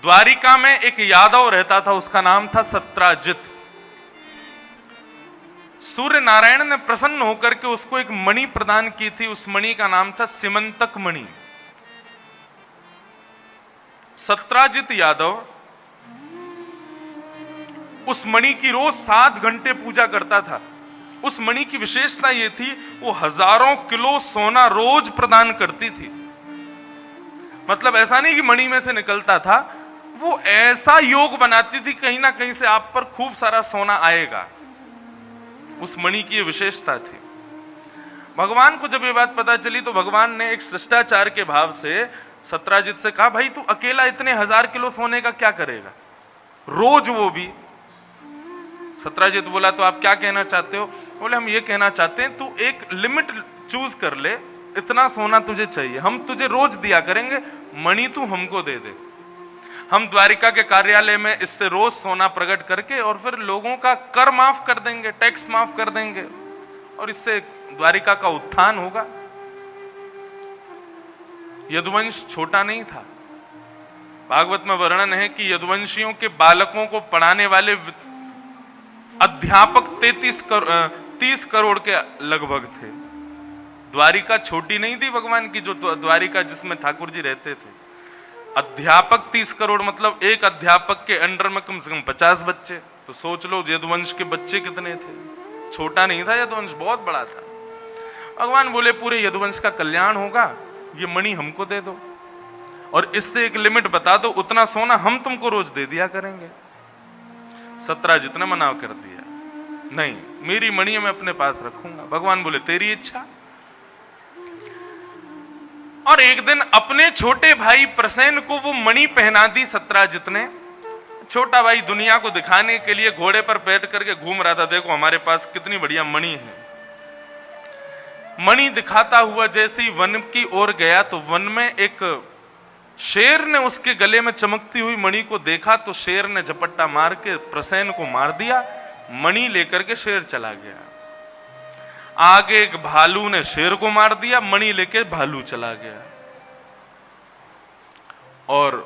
द्वारिका में एक यादव रहता था, उसका नाम था सत्राजित। सूर्य नारायण ने प्रसन्न होकर के उसको एक मणि प्रदान की थी, उस मणि का नाम था सिमंतक मणि। सत्राजित यादव उस मणि की रोज 7 घंटे पूजा करता था। उस मणि की विशेषता यह थी, वो हजारों किलो सोना रोज प्रदान करती थी। मतलब ऐसा नहीं कि मणि में से निकलता था, वो ऐसा योग बनाती थी कहीं ना कहीं से आप पर खूब सारा सोना आएगा। उस मणि की विशेषता थी। भगवान को जब ये बात पता चली तो भगवान ने एक शिष्टाचार के भाव से सत्राजित से कहा, भाई तू अकेला इतने 1000 किलो सोने का क्या करेगा रोज, वो भी। सत्राजित बोला, तो आप क्या कहना चाहते हो? बोले, हम ये कहना चाहते हैं तू एक लिमिट चूज कर ले, इतना सोना तुझे चाहिए, हम तुझे रोज दिया करेंगे, मणि तू हमको दे दे। हम द्वारिका के कार्यालय में इससे रोज सोना प्रकट करके और फिर लोगों का कर माफ कर देंगे, टैक्स माफ कर देंगे, और इससे द्वारिका का उत्थान होगा। यदुवंश छोटा नहीं था। भागवत में वर्णन है कि यदुवंशियों के बालकों को पढ़ाने वाले अध्यापक 30 करोड़ के लगभग थे। द्वारिका छोटी नहीं थी भगवान की, जो द्वारिका जिसमें ठाकुर जी रहते थे। अध्यापक 30 करोड़, मतलब एक अध्यापक के अंडर में कम से कम 50 बच्चे। तो सोच लो यदुवंश के बच्चे कितने थे। छोटा नहीं था यदुवंश, बहुत बड़ा था। भगवान बोले, पूरे यदुवंश का कल्याण होगा, ये मणि हमको दे दो और इससे एक लिमिट बता दो, उतना सोना हम तुमको रोज दे दिया करेंगे। सत्राजित ने मना कर दिया, नहीं, मेरी मणि मैं अपने पास रखूंगा। भगवान बोले, तेरी इच्छा। और एक दिन अपने छोटे भाई प्रसेन को वो मणि पहना दी सत्राजित ने। छोटा भाई दुनिया को दिखाने के लिए घोड़े पर बैठ करके घूम रहा था, देखो हमारे पास कितनी बढ़िया मणि है। मणि दिखाता हुआ जैसे ही वन की ओर गया तो वन में एक शेर ने उसके गले में चमकती हुई मणि को देखा, तो शेर ने झपट्टा मार के प्रसेन को मार दिया। मणि लेकर के शेर चला गया। आगे एक भालू ने शेर को मार दिया, मणि लेके भालू चला गया। और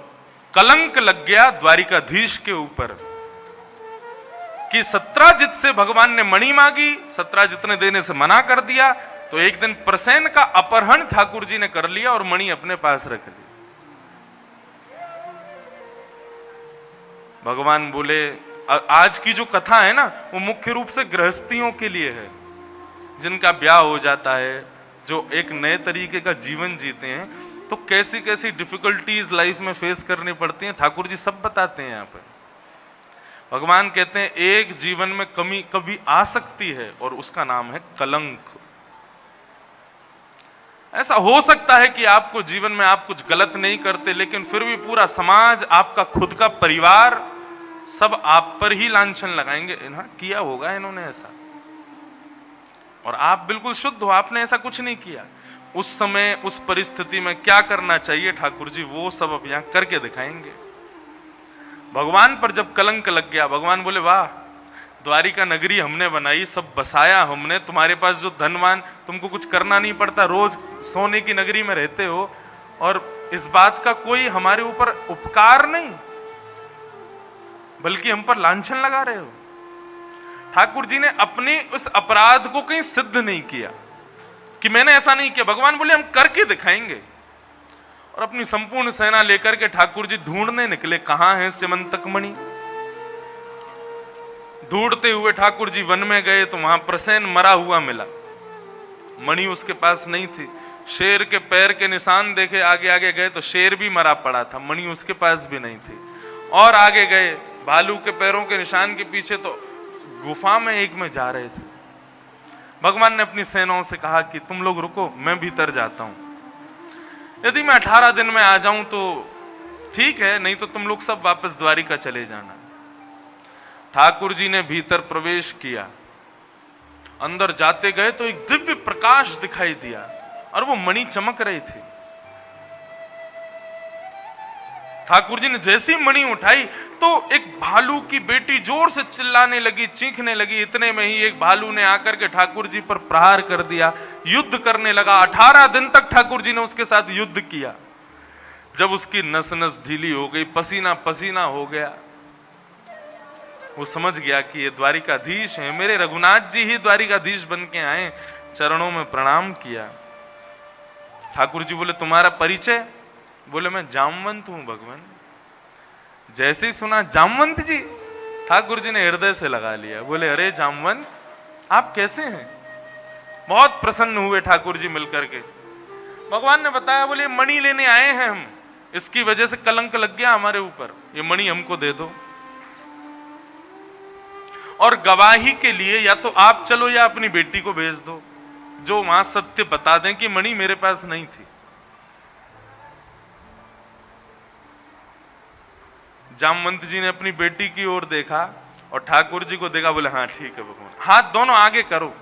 कलंक लग गया द्वारिकाधीश के ऊपर कि सत्राजित से भगवान ने मणि मांगी, सत्राजित ने देने से मना कर दिया। तो एक दिन प्रसेन का अपहरण ठाकुर जी ने कर लिया और मणि अपने पास रख ली। भगवान बोले, आज की जो कथा है ना, वो मुख्य रूप से गृहस्थियों के लिए है, जिनका ब्याह हो जाता है, जो एक नए तरीके का जीवन जीते हैं, तो कैसी कैसी डिफिकल्टीज लाइफ में फेस करनी पड़ती हैं, ठाकुर जी सब बताते हैं यहाँ पे। भगवान कहते हैं एक जीवन में कमी कभी आ सकती है और उसका नाम है कलंक। ऐसा हो सकता है कि आपको जीवन में आप कुछ गलत नहीं करते, लेकिन फिर भी पूरा समाज, आपका खुद का परिवार, सब आप पर ही लांछन लगाएंगे, किया होगा इन्होंने ऐसा, और आप बिल्कुल शुद्ध हो, आपने ऐसा कुछ नहीं किया। उस समय उस परिस्थिति में क्या करना चाहिए ठाकुर जी, वो सब अब यहां करके दिखाएंगे। भगवान पर जब कलंक लग गया, भगवान बोले, वाह, द्वारिका नगरी हमने बनाई, सब बसाया हमने, तुम्हारे पास जो धनवान, तुमको कुछ करना नहीं पड़ता, रोज सोने की नगरी में रहते हो, और इस बात का कोई हमारे ऊपर उपकार नहीं, बल्कि हम पर लांछन लगा रहे हो। ठाकुर जी ने अपने उस अपराध को कहीं सिद्ध नहीं किया कि मैंने ऐसा नहीं किया। भगवान बोले, हम करके दिखाएंगे। और अपनी संपूर्ण सेना लेकर के ठाकुर जी ढूंढने निकले, कहां है स्यमंतक मणि। ढूंढते हुए ठाकुर जी वन में गए तो वहां प्रसेन मरा हुआ मिला, मणि उसके पास नहीं थी। शेर के पैर के निशान देखे, आगे आगे गए तो शेर भी मरा पड़ा था, मणि उसके पास भी नहीं थी। और आगे गए, भालू के पैरों के निशान के पीछे, तो गुफा में एक में जा रहे थे। भगवान ने अपनी सेनाओं से कहा कि तुम लोग रुको, मैं भीतर जाता हूं। यदि मैं 18 दिन में आ जाऊं तो ठीक है, नहीं तो तुम लोग सब वापस द्वारिका चले जाना। ठाकुर जी ने भीतर प्रवेश किया। अंदर जाते गए तो एक दिव्य प्रकाश दिखाई दिया और वो मणि चमक रही थी। ठाकुर जी ने जैसी मणि उठाई तो एक भालू की बेटी जोर से चिल्लाने लगी, चीखने लगी। इतने में ही एक भालू ने आकर के ठाकुर जी पर प्रहार कर दिया, युद्ध करने लगा। 18 दिन तक ठाकुर जी ने उसके साथ युद्ध किया। जब उसकी नस नस ढीली हो गई, पसीना पसीना हो गया, वो समझ गया कि ये द्वारिकाधीश है, मेरे रघुनाथ जी ही द्वारिकाधीश बन के आए। चरणों में प्रणाम किया। ठाकुर जी बोले, तुम्हारा परिचय? बोले, मैं जामवंत हूं भगवान। जैसे ही सुना जामवंत जी, ठाकुर जी ने हृदय से लगा लिया। बोले, अरे जामवंत, आप कैसे हैं? बहुत प्रसन्न हुए ठाकुर जी मिलकर के। भगवान ने बताया, बोले मणि लेने आए हैं हम, इसकी वजह से कलंक लग गया हमारे ऊपर, ये मणि हमको दे दो। और गवाही के लिए या तो आप चलो या अपनी बेटी को भेज दो, जो वहां सत्य बता दें कि मणि मेरे पास नहीं थी। जामवंत जी ने अपनी बेटी की ओर देखा और ठाकुर जी को देखा, बोले हाँ ठीक है भगवान। हाथ दोनों आगे करो,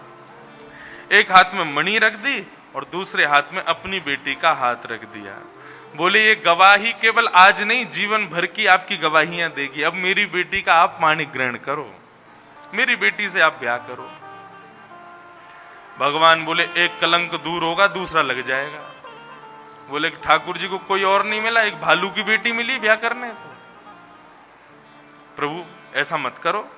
एक हाथ में मणि रख दी और दूसरे हाथ में अपनी बेटी का हाथ रख दिया। बोले ये गवाही केवल आज नहीं, जीवन भर की आपकी गवाहियां देगी। अब मेरी बेटी का आप पानी ग्रहण करो, मेरी बेटी से आप ब्याह करो। भगवान बोले एक कलंक दूर होगा, दूसरा लग जाएगा। बोले ठाकुर जी को कोई और नहीं मिला, एक भालू की बेटी मिली ब्याह करने को। प्रभु ऐसा मत करो।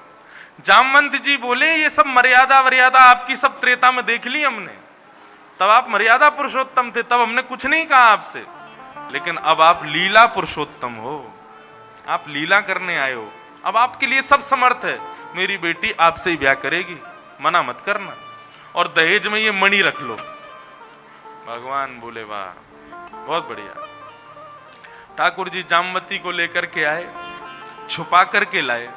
जामवंत जी बोले ये सब मर्यादा वर्यादा आपकी सब त्रेता में देख ली हमने, तब आप मर्यादा पुरुषोत्तम थे, तब हमने कुछ नहीं कहा आपसे, लेकिन अब आप लीला पुरुषोत्तम हो, आप लीला करने आए हो, अब आपके लिए सब समर्थ है, मेरी बेटी आपसे ही ब्याह करेगी, मना मत करना, और दहेज में ये मणि रख लो। भगवान बोले वाह बहुत बढ़िया। ठाकुर जी जामवती को लेकर के आए, छुपा करके लाए।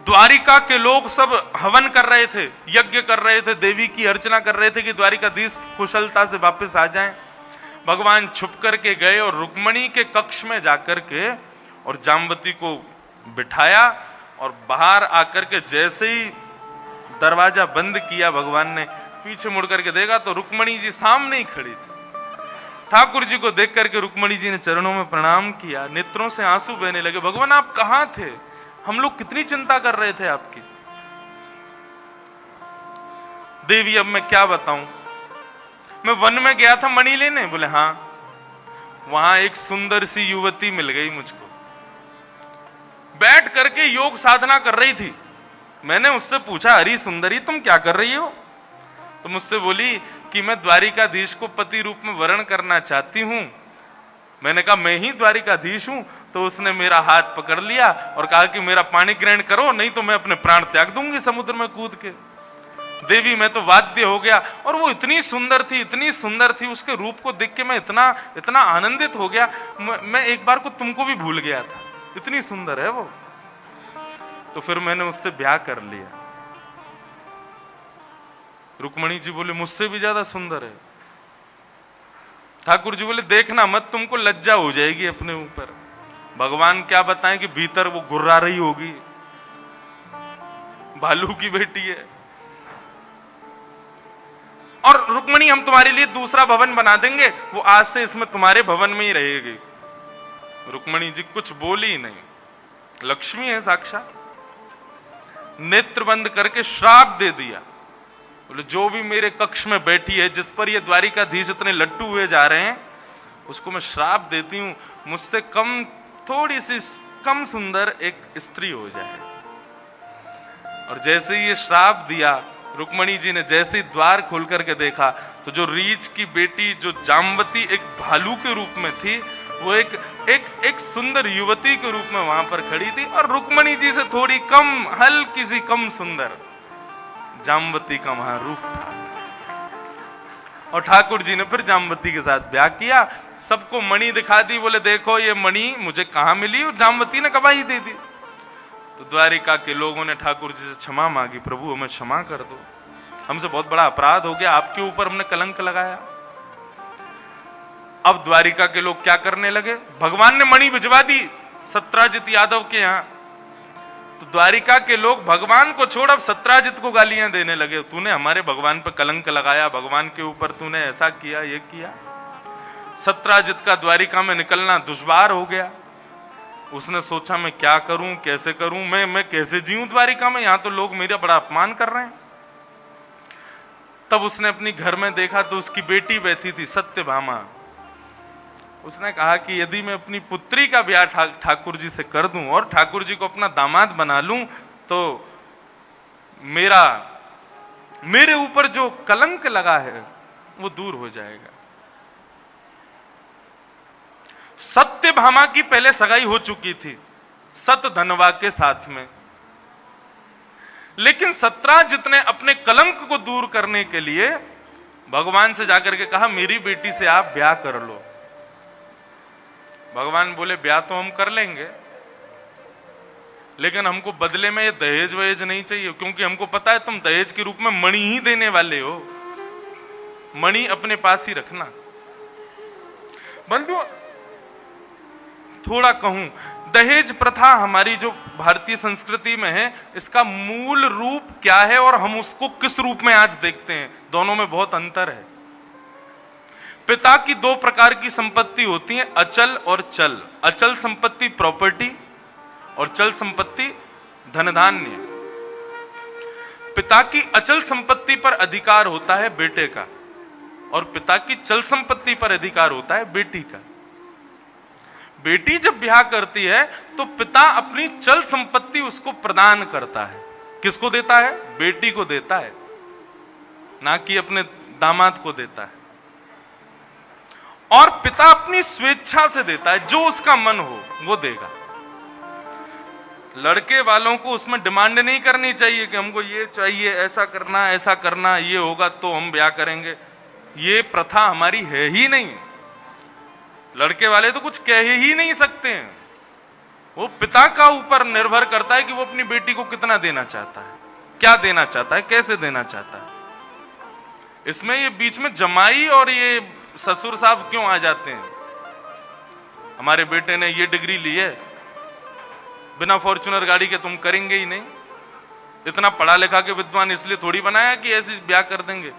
द्वारिका के लोग सब हवन कर रहे थे, यज्ञ कर रहे थे, देवी की अर्चना कर रहे थे कि द्वारिकाधीश कुशलता से वापस आ जाएं। भगवान छुप करके गए और रुक्मणी के कक्ष में जाकर के और जामवती को बिठाया, और बाहर आकर के जैसे ही दरवाजा बंद किया, भगवान ने पीछे मुड़ करके देखा तो रुक्मणी जी सामने ही खड़ी थी। ठाकुर जी को देख करके रुक्मणी जी ने चरणों में प्रणाम किया, नेत्रों से आंसू बहने लगे। भगवान आप कहां थे? हम लोग कितनी चिंता कर रहे थे आपकी। देवी अब मैं क्या बताऊं, मैं वन में गया था मणि लेने। बोले हाँ, वहां एक सुंदर सी युवती मिल गई मुझको, बैठ करके योग साधना कर रही थी। मैंने उससे पूछा, हरी सुंदरी तुम क्या कर रही हो? तो मुझसे बोली कि मैं द्वारिकाधीश को पति रूप में वर्ण करना चाहती हूं। मैंने कहा मैं ही द्वारिकाधीश हूं। तो उसने मेरा हाथ पकड़ लिया और कहा कि मेरा पानी ग्रहण करो, नहीं तो मैं अपने प्राण त्याग दूंगी समुद्र में कूद के। देवी मैं तो वाद्य हो गया, और वो इतनी सुंदर थी, इतनी सुंदर थी, उसके रूप को देख के मैं इतना इतना आनंदित हो गया, मैं एक बार को तुमको भी भूल गया था, इतनी सुंदर है वो। तो फिर मैंने उससे ब्याह कर लिया। रुक्मणी जी बोले मुझसे भी ज्यादा सुंदर है। ठाकुर जी बोले देखना मत, तुमको लज्जा हो जाएगी अपने ऊपर। भगवान क्या बताएं कि भीतर वो गुर्रा रही होगी, भालू की बेटी है। और रुक्मणी हम तुम्हारे लिए दूसरा भवन बना देंगे, वो आज से इसमें तुम्हारे भवन में ही रहेगी। रुक्मणी जी कुछ बोली नहीं, लक्ष्मी है साक्षात। नेत्र बंद करके श्राप दे दिया, बोले जो भी मेरे कक्ष में बैठी है, जिस पर ये द्वारिकाधीश इतने लट्टू हुए जा रहे हैं, उसको मैं श्राप देती हूं, मुझसे कम थोड़ी सी कम सुंदर एक स्त्री हो जाए। और जैसे ही ये श्राप दिया, रुक्मणी जी ने जैसे ही द्वार खोल करके देखा तो जो रीछ की बेटी जो जामवती एक भालू के रूप में थी, वो एक सुंदर युवती के रूप में वहां पर खड़ी थी, और रुक्मणी जी से थोड़ी कम, हल्की सी कम सुंदर जामवती का वहां रूप था। और ठाकुर जी ने फिर जामवती के साथ ब्याह किया, सबको मणि दिखा दी, बोले देखो ये मणि मुझे कहां मिली, और जामवती ने गवाही दे दी। तो द्वारिका के लोगों ने ठाकुर जी से क्षमा मांगी, प्रभु हमें क्षमा कर दो, हमसे बहुत बड़ा अपराध हो गया, आपके ऊपर हमने कलंक लगाया। अब द्वारिका के लोग क्या करने लगे, भगवान ने मणि भिजवा दी सत्राजित यादव के यहां, तो द्वारिका के लोग भगवान को छोड़ अब सत्राजित को गालियां देने लगे, तूने हमारे भगवान पर कलंक लगाया, भगवान के ऊपर तूने ऐसा किया, ये किया। सत्राजित का द्वारिका में निकलना दुश्वार हो गया। उसने सोचा मैं क्या करूं, कैसे करूं, मैं कैसे जीऊं द्वारिका में, यहां तो लोग मेरा बड़ा अपमान कर रहे हैं। तब उसने अपनी घर में देखा तो उसकी बेटी बैठी थी सत्यभामा। उसने कहा कि यदि मैं अपनी पुत्री का ब्याह ठाकुर जी से कर दूं और ठाकुर जी को अपना दामाद बना लूं, तो मेरे ऊपर जो कलंक लगा है वो दूर हो जाएगा। सत्यभामा की पहले सगाई हो चुकी थी सतधनवा के साथ में। लेकिन सत्राजित ने अपने कलंक को दूर करने के लिए भगवान से जाकर के कहा मेरी बेटी से आप ब्याह कर लो। भगवान बोले ब्याह तो हम कर लेंगे, लेकिन हमको बदले में ये दहेज वहेज नहीं चाहिए, क्योंकि हमको पता है तुम दहेज के रूप में मणि ही देने वाले हो, मणि अपने पास ही रखना। बंधु थोड़ा कहूं, दहेज प्रथा हमारी जो भारतीय संस्कृति में है, इसका मूल रूप क्या है और हम उसको किस रूप में आज देखते हैं, दोनों में बहुत अंतर है। पिता की दो प्रकार की संपत्ति होती है, अचल और चल। अचल संपत्ति प्रॉपर्टी और चल संपत्ति धन धान्य। पिता की अचल संपत्ति पर अधिकार होता है बेटे का और पिता की चल संपत्ति पर अधिकार होता है बेटी का। बेटी जब ब्याह करती है तो पिता अपनी चल संपत्ति उसको प्रदान करता है। किसको देता है? बेटी को देता है, ना कि अपने दामाद को देता है। और पिता अपनी स्वेच्छा से देता है, जो उसका मन हो वो देगा। लड़के वालों को उसमें डिमांड नहीं करनी चाहिए कि हमको ये चाहिए, ऐसा करना, ये होगा तो हम ब्याह करेंगे। ये प्रथा हमारी है ही नहीं। लड़के वाले तो कुछ कह ही नहीं सकते हैं। वो पिता का ऊपर निर्भर करता है कि वो अपनी बेटी को कितना देना चाहता है, क्या देना चाहता है, कैसे देना चाहता है। इसमें ये बीच में जमाई और ये ससुर साहब क्यों आ जाते हैं? हमारे बेटे ने ये डिग्री ली है, बिना फॉर्च्यूनर गाड़ी के तुम करेंगे ही नहीं। इतना पढ़ा लिखा के विद्वान इसलिए थोड़ी बनाया कि ऐसे ब्याह कर देंगे।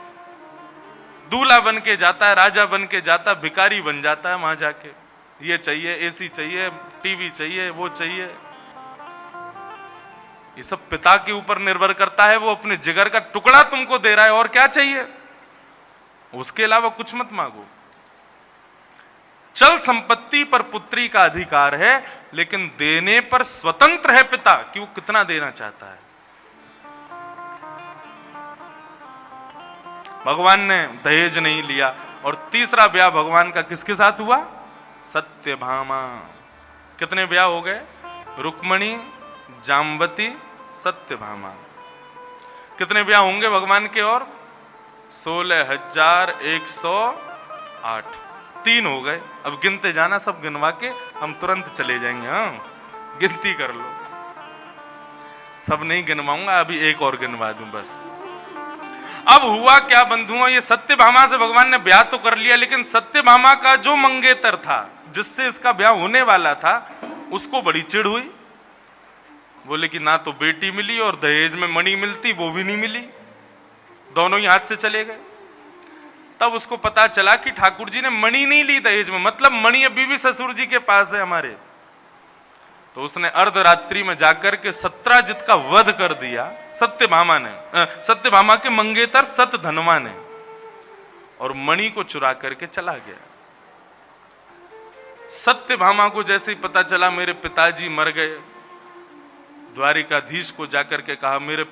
दूल्हा बन के जाता है, राजा बन के जाता है, भिखारी बन जाता है वहां जाके। ये चाहिए, एसी चाहिए, टीवी चाहिए, वो चाहिए। ये सब पिता के ऊपर निर्भर करता है। वो अपने जिगर का टुकड़ा तुमको दे रहा है, और क्या चाहिए? उसके अलावा कुछ मत मांगो। चल संपत्ति पर पुत्री का अधिकार है, लेकिन देने पर स्वतंत्र है पिता कि वो कितना देना चाहता है। भगवान ने दहेज नहीं लिया। और तीसरा ब्याह भगवान का किसके साथ हुआ? सत्यभामा। कितने ब्याह हो गए? रुक्मणी, जाम्बती, सत्यभामा। कितने ब्याह होंगे भगवान के? और 16,108। 3 हो गए। अब गिनते जाना, सब गिनवा के हम तुरंत चले जाएंगे। हाँ, गिनती कर लो। सब नहीं गिनवाऊंगा, अभी एक और गिनवा दूं बस। अब हुआ क्या बंधुओं, ये सत्यभामा से भगवान ने ब्याह तो कर लिया, लेकिन सत्यभामा का जो मंगेतर था, जिससे इसका ब्याह होने वाला था, उसको बड़ी चिढ़ हुई। बोले कि ना तो बेटी मिली और दहेज में मणि मिलती, वो भी नहीं मिली, दोनों ही हाथ से चले गए। तब उसको पता चला कि ठाकुर जी ने मणि नहीं ली दहेज में, मतलब मणि अभी भी ससुर जी के पास है हमारे। तो उसने अर्धरात्रि में जाकर के सत्राजित का वध कर दिया सत्यभामा ने, सत्यभामा के मंगेतर सतधनवा ने, और मणि को चुरा करके चला गया। सत्यभामा को जैसे ही पता चला मेरे पिताजी मर गए, द्वारिकाधीश को जाकर के कहा मेरे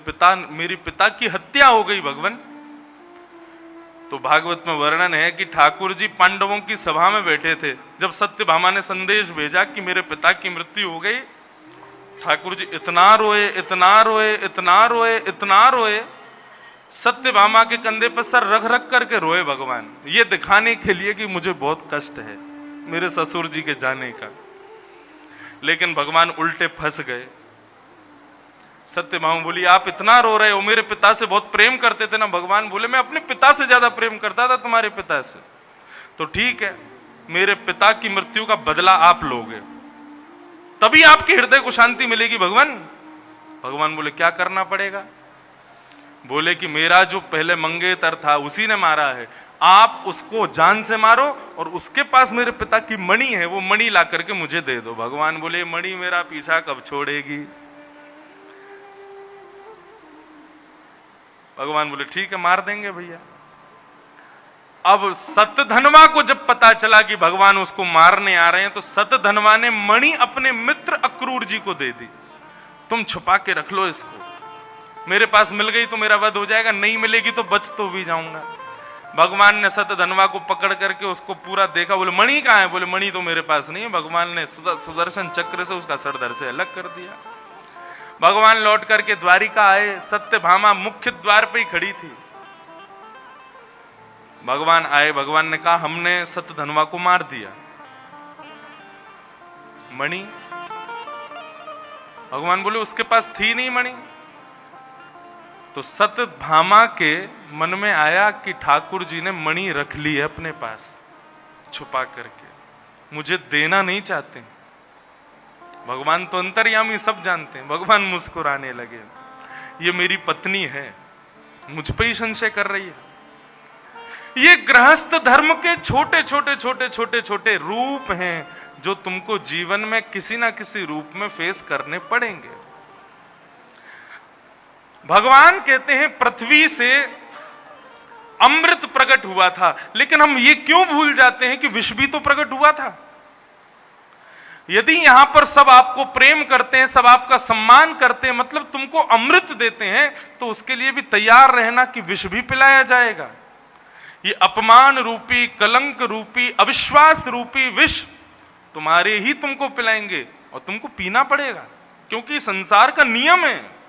पिता की हत्या हो गई भगवान। तो भागवत में वर्णन है कि ठाकुर जी पांडवों की सभा में बैठे थे, जब सत्यभामा ने संदेश भेजा कि मेरे पिता की मृत्यु हो गई, ठाकुर जी इतना रोए, इतना रोए, इतना रोए, इतना रोए, सत्यभामा के कंधे पर सर रख रख करके रोए भगवान, ये दिखाने के लिए कि मुझे बहुत कष्ट है मेरे ससुर जी के जाने का। लेकिन भगवान उल्टे फंस गए। सत्यभामा बोली आप इतना रो रहे हो, मेरे पिता से बहुत प्रेम करते थे ना। भगवान बोले मैं अपने पिता से ज्यादा प्रेम करता था तुम्हारे पिता से। तो ठीक है, मेरे पिता की मृत्यु का बदला आप लोगे, तभी आपके हृदय को शांति मिलेगी भगवान। भगवान बोले क्या करना पड़ेगा? बोले कि मेरा जो पहले मंगेतर था उसी ने मारा है, आप उसको जान से मारो और उसके पास मेरे पिता की मणि है, वो मणि ला करके मुझे दे दो। भगवान बोले मणि मेरा पीछा कब छोड़ेगी? भगवान बोले ठीक है, मार देंगे भैया। अब सतधनवा को जब पता चला कि भगवान उसको मारने आ रहे हैं, तो सतधनवा ने मणि अपने मित्र अक्रूर जी को दे दी, तुम छुपा के रख लो इसको, मेरे पास मिल गई तो मेरा वध हो जाएगा, नहीं मिलेगी तो बच तो भी जाऊंगा। भगवान ने सतधनवा को पकड़ करके उसको पूरा देखा। बोले मणि कहाँ है? बोले मणि तो मेरे पास नहीं है। भगवान ने सुदर्शन चक्र से उसका सर धड़ से अलग कर दिया। भगवान लौट करके द्वारिका आए, सत्यभामा मुख्य द्वार पे ही खड़ी थी। भगवान आए, भगवान ने कहा हमने सत्यधनवा को मार दिया। मणि, भगवान बोले उसके पास थी नहीं मणि। तो सत्यभामा के मन में आया कि ठाकुर जी ने मणि रख ली है अपने पास छुपा करके, मुझे देना नहीं चाहते। भगवान तो अंतर्यामी, सब जानते हैं। भगवान मुस्कुराने लगे, ये मेरी पत्नी है, मुझ पे ही संशय कर रही है। ये गृहस्थ धर्म के छोटे छोटे छोटे छोटे छोटे रूप हैं जो तुमको जीवन में किसी ना किसी रूप में फेस करने पड़ेंगे। भगवान कहते हैं पृथ्वी से अमृत प्रकट हुआ था, लेकिन हम ये क्यों भूल जाते हैं कि विष भी तो प्रकट हुआ था। यदि यहां पर सब आपको प्रेम करते हैं, सब आपका सम्मान करते हैं, मतलब तुमको अमृत देते हैं, तो उसके लिए भी तैयार रहना कि विष भी पिलाया जाएगा। ये अपमान रूपी, कलंक रूपी, अविश्वास रूपी विष तुम्हारे ही तुमको पिलाएंगे और तुमको पीना पड़ेगा, क्योंकि संसार का नियम है।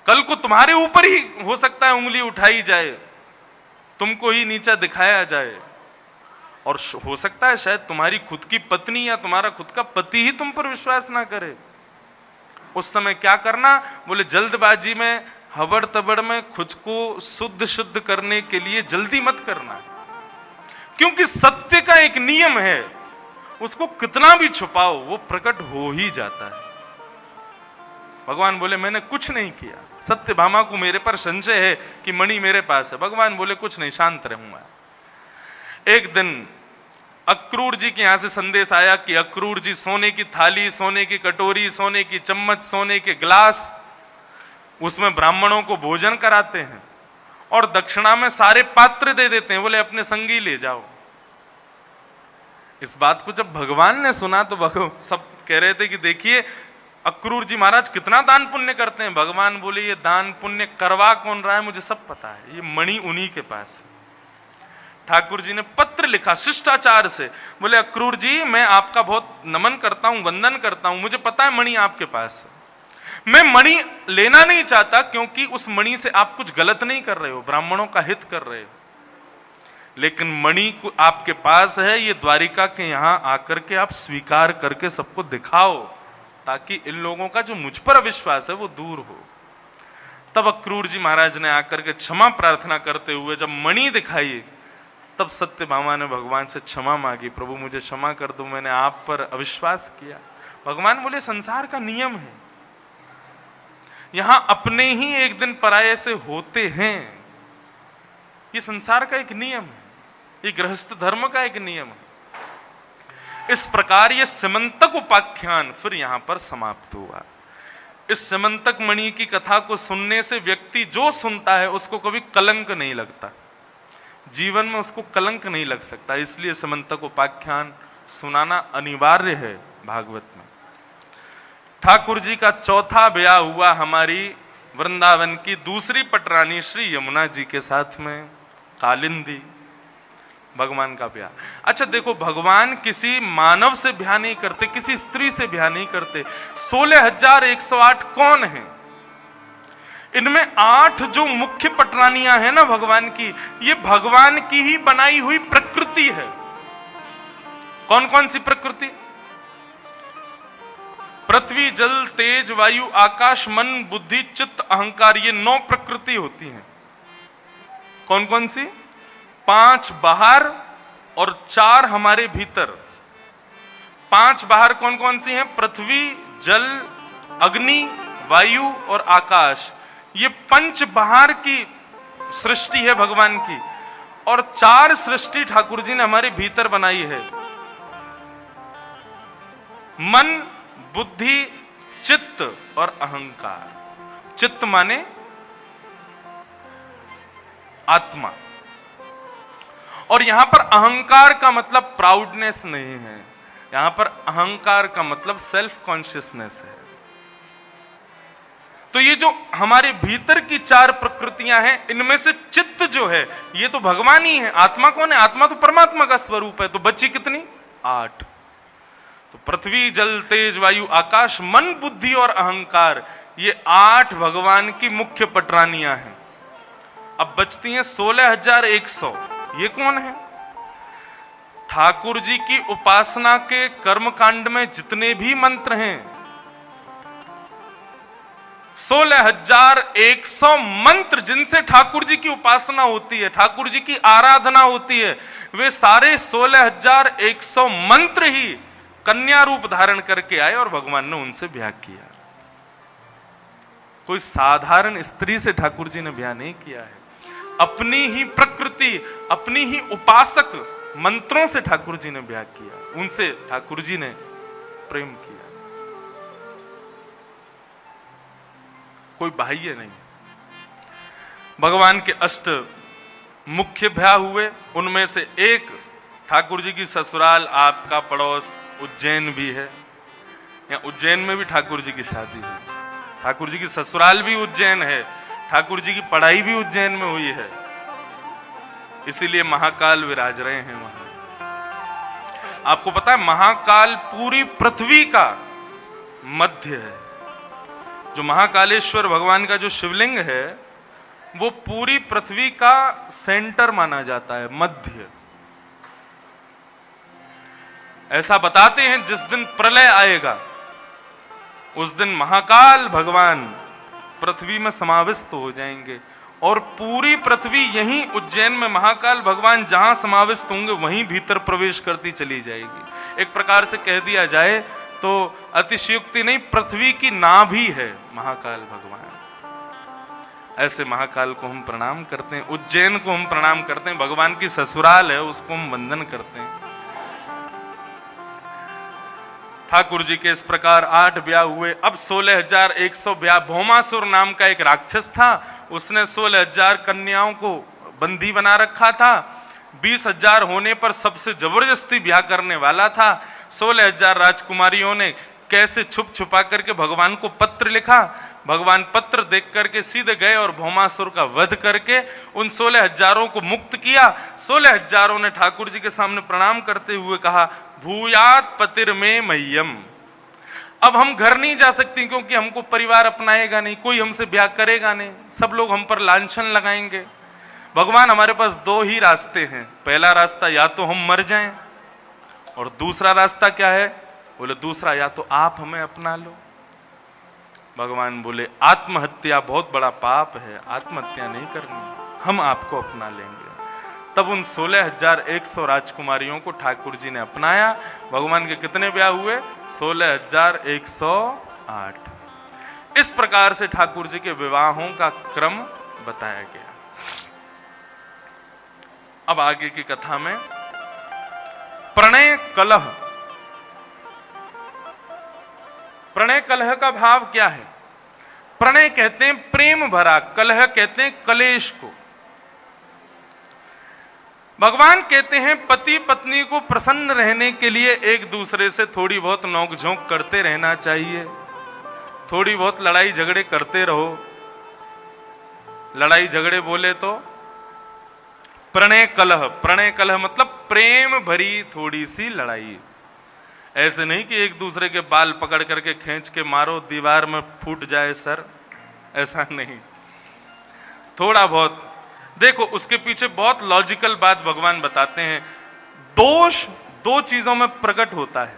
कल को तुम्हारे ऊपर ही हो सकता है उंगली उठाई जाए, तुमको ही नीचा दिखाया जाए, और हो सकता है शायद तुम्हारी खुद की पत्नी या तुम्हारा खुद का पति ही तुम पर विश्वास ना करे। उस समय क्या करना? बोले जल्दबाजी में, हबड़ तबड़ में खुद को शुद्ध करने के लिए जल्दी मत करना, क्योंकि सत्य का एक नियम है, उसको कितना भी छुपाओ वो प्रकट हो ही जाता है। भगवान बोले मैंने कुछ नहीं किया, सत्यभामा को मेरे पर संशय है कि मणि मेरे पास है। भगवान बोले कुछ नहीं, शांत रहूंगा। एक दिन अक्रूर जी के यहां से संदेश आया कि अक्रूर जी सोने की थाली, सोने की कटोरी, सोने की चम्मच, सोने के गिलास, उसमें ब्राह्मणों को भोजन कराते हैं और दक्षिणा में सारे पात्र दे देते हैं। बोले अपने संगी ले जाओ। इस बात को जब भगवान ने सुना तो सब कह रहे थे कि देखिए अक्रूर जी महाराज कितना दान पुण्य करते हैं। भगवान बोले ये दान पुण्य करवा कौन रहा है मुझे सब पता है, ये मणि उन्हीं के पास है। ठाकुर जी ने पत्र लिखा शिष्टाचार से, बोले अक्रूर जी मैं आपका बहुत नमन करता हूं, वंदन करता हूं, मुझे पता है मणि आपके पास है। मैं मणि लेना नहीं चाहता क्योंकि उस मणि से आप कुछ गलत नहीं कर रहे हो, ब्राह्मणों का हित कर रहे हो, लेकिन मणि को आपके पास है, ये द्वारिका के यहां आकर के आप स्वीकार करके सबको दिखाओ, ताकि इन लोगों का जो मुझ पर अविश्वास है वो दूर हो। तब अक्रूर जी महाराज ने आकर के क्षमा प्रार्थना करते हुए जब मणि दिखाई, तब सत्यभामा ने भगवान से क्षमा मांगी, प्रभु मुझे क्षमा कर दो, मैंने आप पर अविश्वास किया। भगवान बोले संसार का नियम है, यहां अपने ही एक दिन पराये से होते हैं, ये संसार का एक नियम है, ये गृहस्थ धर्म का एक नियम है। इस प्रकार ये सिमंतक उपाख्यान फिर यहां पर समाप्त हुआ। इस सिमंतक मणि की कथा को सुनने से व्यक्ति जो सुनता है उसको कभी कलंक नहीं लगता, जीवन में उसको कलंक नहीं लग सकता, इसलिए सिमंतक उपाख्यान सुनाना अनिवार्य है भागवत में। ठाकुर जी का चौथा ब्याह हुआ हमारी वृंदावन की दूसरी पटरानी श्री यमुना जी के साथ में, कालिंदी, भगवान का ब्याह। अच्छा देखो, भगवान किसी मानव से ब्याह नहीं करते, किसी स्त्री से ब्याह नहीं करते। 16,108 कौन है? इनमें 8 जो मुख्य पटरानियां हैं ना भगवान की, ये भगवान की ही बनाई हुई प्रकृति है। कौन कौन सी प्रकृति? पृथ्वी, जल, तेज, वायु, आकाश, मन, बुद्धि, चित्त, अहंकार, ये 9 प्रकृति होती हैं। कौन कौन सी? 5 बाहर और 4 हमारे भीतर। 5 बाहर कौन कौन सी हैं? पृथ्वी, जल, अग्नि, वायु और आकाश। ये 5 बाहर की सृष्टि है भगवान की, और 4 सृष्टि ठाकुर जी ने हमारे भीतर बनाई है। मन, बुद्धि, चित्त और अहंकार। चित्त माने आत्मा, और यहां पर अहंकार का मतलब प्राउडनेस नहीं है, यहां पर अहंकार का मतलब सेल्फ कॉन्शियसनेस है। तो ये जो हमारे भीतर की 4 प्रकृतियां हैं, इनमें से चित्त जो है ये तो भगवान ही है। आत्मा कौन है? आत्मा तो परमात्मा का स्वरूप है। तो बची कितनी? 8। तो पृथ्वी, जल, तेज, वायु, आकाश, मन, बुद्धि और अहंकार, ये 8 भगवान की मुख्य पटरानियां हैं। अब बचती हैं 16,100। ये कौन है? ठाकुर जी की उपासना के कर्मकांड में जितने भी मंत्र हैं, 16,100 मंत्र जिनसे ठाकुर जी की उपासना होती है, ठाकुर जी की आराधना होती है, वे सारे 16,100 मंत्र ही कन्या रूप धारण करके आए और भगवान ने उनसे ब्याह किया। कोई साधारण स्त्री से ठाकुर जी ने ब्याह नहीं किया है। अपनी ही प्रकृति, अपनी ही उपासक मंत्रों से ठाकुर जी ने ब्याह किया, उनसे ठाकुर जी ने प्रेम किया। कोई बाह्य नहीं। भगवान के 8 मुख्य ब्याह हुए, उनमें से एक ठाकुर जी की ससुराल, आपका पड़ोस उज्जैन भी है। या उज्जैन में भी ठाकुर जी की शादी हुई। ठाकुर जी की ससुराल भी उज्जैन है, ठाकुर जी की पढ़ाई भी उज्जैन में हुई है, इसीलिए महाकाल विराज रहे हैं वहां। आपको पता है महाकाल पूरी पृथ्वी का मध्य है। जो महाकालेश्वर भगवान का जो शिवलिंग है वो पूरी पृथ्वी का सेंटर माना जाता है, मध्य। ऐसा बताते हैं जिस दिन प्रलय आएगा उस दिन महाकाल भगवान पृथ्वी में समाविष्ट हो जाएंगे और पूरी पृथ्वी यहीं उज्जैन में महाकाल भगवान जहां समाविष्ट होंगे वहीं भीतर प्रवेश करती चली जाएगी। एक प्रकार से कह दिया जाए तो अतिशयोक्ति नहीं, पृथ्वी की नाभि है महाकाल भगवान। ऐसे महाकाल को हम प्रणाम करते हैं, उज्जैन को हम प्रणाम करते हैं, भगवान की ससुराल है उसको हम वंदन करते हैं। ठाकुर जी के इस प्रकार 8 ब्याह हुए। अब 16,100 ब्याह। भौमासुर नाम का एक राक्षस था, उसने 16,000 कन्याओं को बंदी बना रखा था। 20,000 होने पर सबसे जबरदस्ती ब्याह करने वाला था। 16,000 राजकुमारियों ने कैसे छुप छुपा करके भगवान को पत्र लिखा। भगवान पत्र देख करके सीधे गए और भौमासुर का वध करके उन 16,000 को मुक्त किया। 16,000 ने ठाकुर जी के सामने प्रणाम करते हुए कहा, भूयात पतिर में मह्यम। अब हम घर नहीं जा सकती क्योंकि हमको परिवार अपनाएगा नहीं, कोई हमसे ब्याह करेगा नहीं, सब लोग हम पर लांछन लगाएंगे। भगवान हमारे पास 2 ही रास्ते हैं। पहला रास्ता या तो हम मर जाएं और दूसरा रास्ता क्या है? बोले दूसरा या तो आप हमें अपना लो। भगवान बोले आत्महत्या बहुत बड़ा पाप है, आत्महत्या नहीं करनी, हम आपको अपना लेंगे। तब उन 16,100 राजकुमारियों को ठाकुर जी ने अपनाया। भगवान के कितने ब्याह हुए? 16,108। इस प्रकार से ठाकुर जी के विवाहों का क्रम बताया गया। अब आगे की कथा में प्रणय कलह। प्रणय कलह का भाव क्या है? प्रणय कहते हैं प्रेम भरा, कलह कहते हैं कलेश को। भगवान कहते हैं पति पत्नी को प्रसन्न रहने के लिए एक दूसरे से थोड़ी बहुत नोकझोंक करते रहना चाहिए, थोड़ी बहुत लड़ाई झगड़े करते रहो। लड़ाई झगड़े बोले तो प्रणय कलह। प्रणय कलह मतलब प्रेम भरी थोड़ी सी लड़ाई। ऐसे नहीं कि एक दूसरे के बाल पकड़ करके खींच के मारो, दीवार में फूट जाए सर, ऐसा नहीं। थोड़ा बहुत देखो, उसके पीछे बहुत लॉजिकल बात भगवान बताते हैं। दोष 2 चीजों में प्रकट होता है।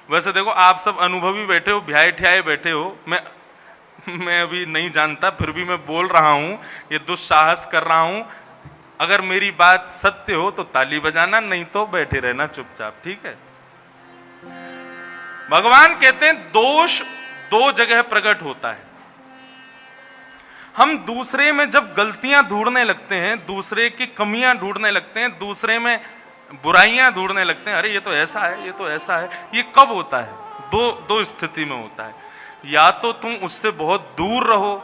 वैसे देखो आप सब अनुभवी बैठे हो, ब्याहे ठ्याए बैठे हो, मैं अभी नहीं जानता, फिर भी मैं बोल रहा हूं, ये दुस्साहस कर रहा हूं। अगर मेरी बात सत्य हो तो ताली बजाना, नहीं तो बैठे रहना चुपचाप, ठीक है। भगवान कहते हैं दोष 2 जगह प्रकट होता है। हम दूसरे में जब गलतियां ढूंढने लगते हैं, दूसरे की कमियां ढूंढने लगते हैं, दूसरे में बुराइयां ढूंढने लगते हैं, अरे ये तो ऐसा है, ये तो ऐसा है। ये कब होता है? दो स्थिति में होता है। या तो तुम उससे बहुत दूर रहो,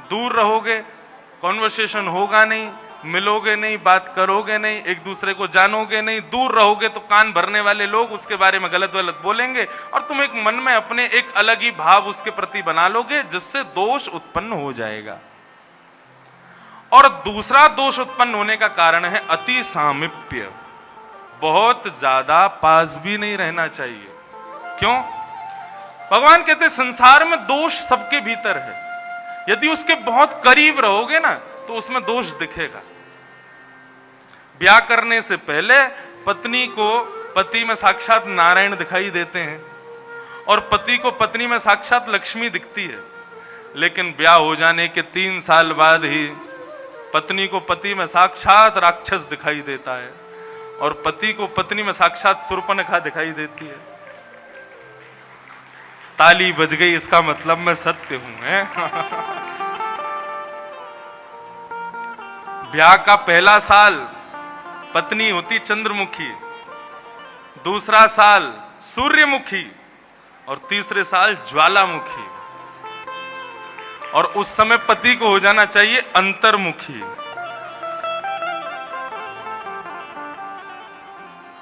दूर रहोगे, कॉन्वर्सेशन होगा नहीं, मिलोगे नहीं, बात करोगे नहीं, एक दूसरे को जानोगे नहीं। दूर रहोगे तो कान भरने वाले लोग उसके बारे में गलत गलत बोलेंगे और तुम एक मन में अपने एक अलग ही भाव उसके प्रति बना लोगे, जिससे दोष उत्पन्न हो जाएगा। और दूसरा दोष उत्पन्न होने का कारण है अति सामीप्य। बहुत ज्यादा पास भी नहीं रहना चाहिए। क्यों? भगवान कहते संसार में दोष सबके भीतर है, यदि उसके बहुत करीब रहोगे ना तो उसमें दोष दिखेगा। ब्याह करने से पहले पत्नी को पति में साक्षात नारायण दिखाई देते हैं और पति को पत्नी में साक्षात लक्ष्मी दिखती है, लेकिन ब्याह हो जाने के 3 साल बाद ही पत्नी को पति में साक्षात राक्षस दिखाई देता है और पति को पत्नी में साक्षात शूर्पणखा दिखाई देती है। ताली बज गई, इसका मतलब मैं सत्य हूं। ब्याह का पहला साल पत्नी होती चंद्रमुखी, दूसरा साल सूर्यमुखी और तीसरे साल ज्वालामुखी, और उस समय पति को हो जाना चाहिए अंतर्मुखी।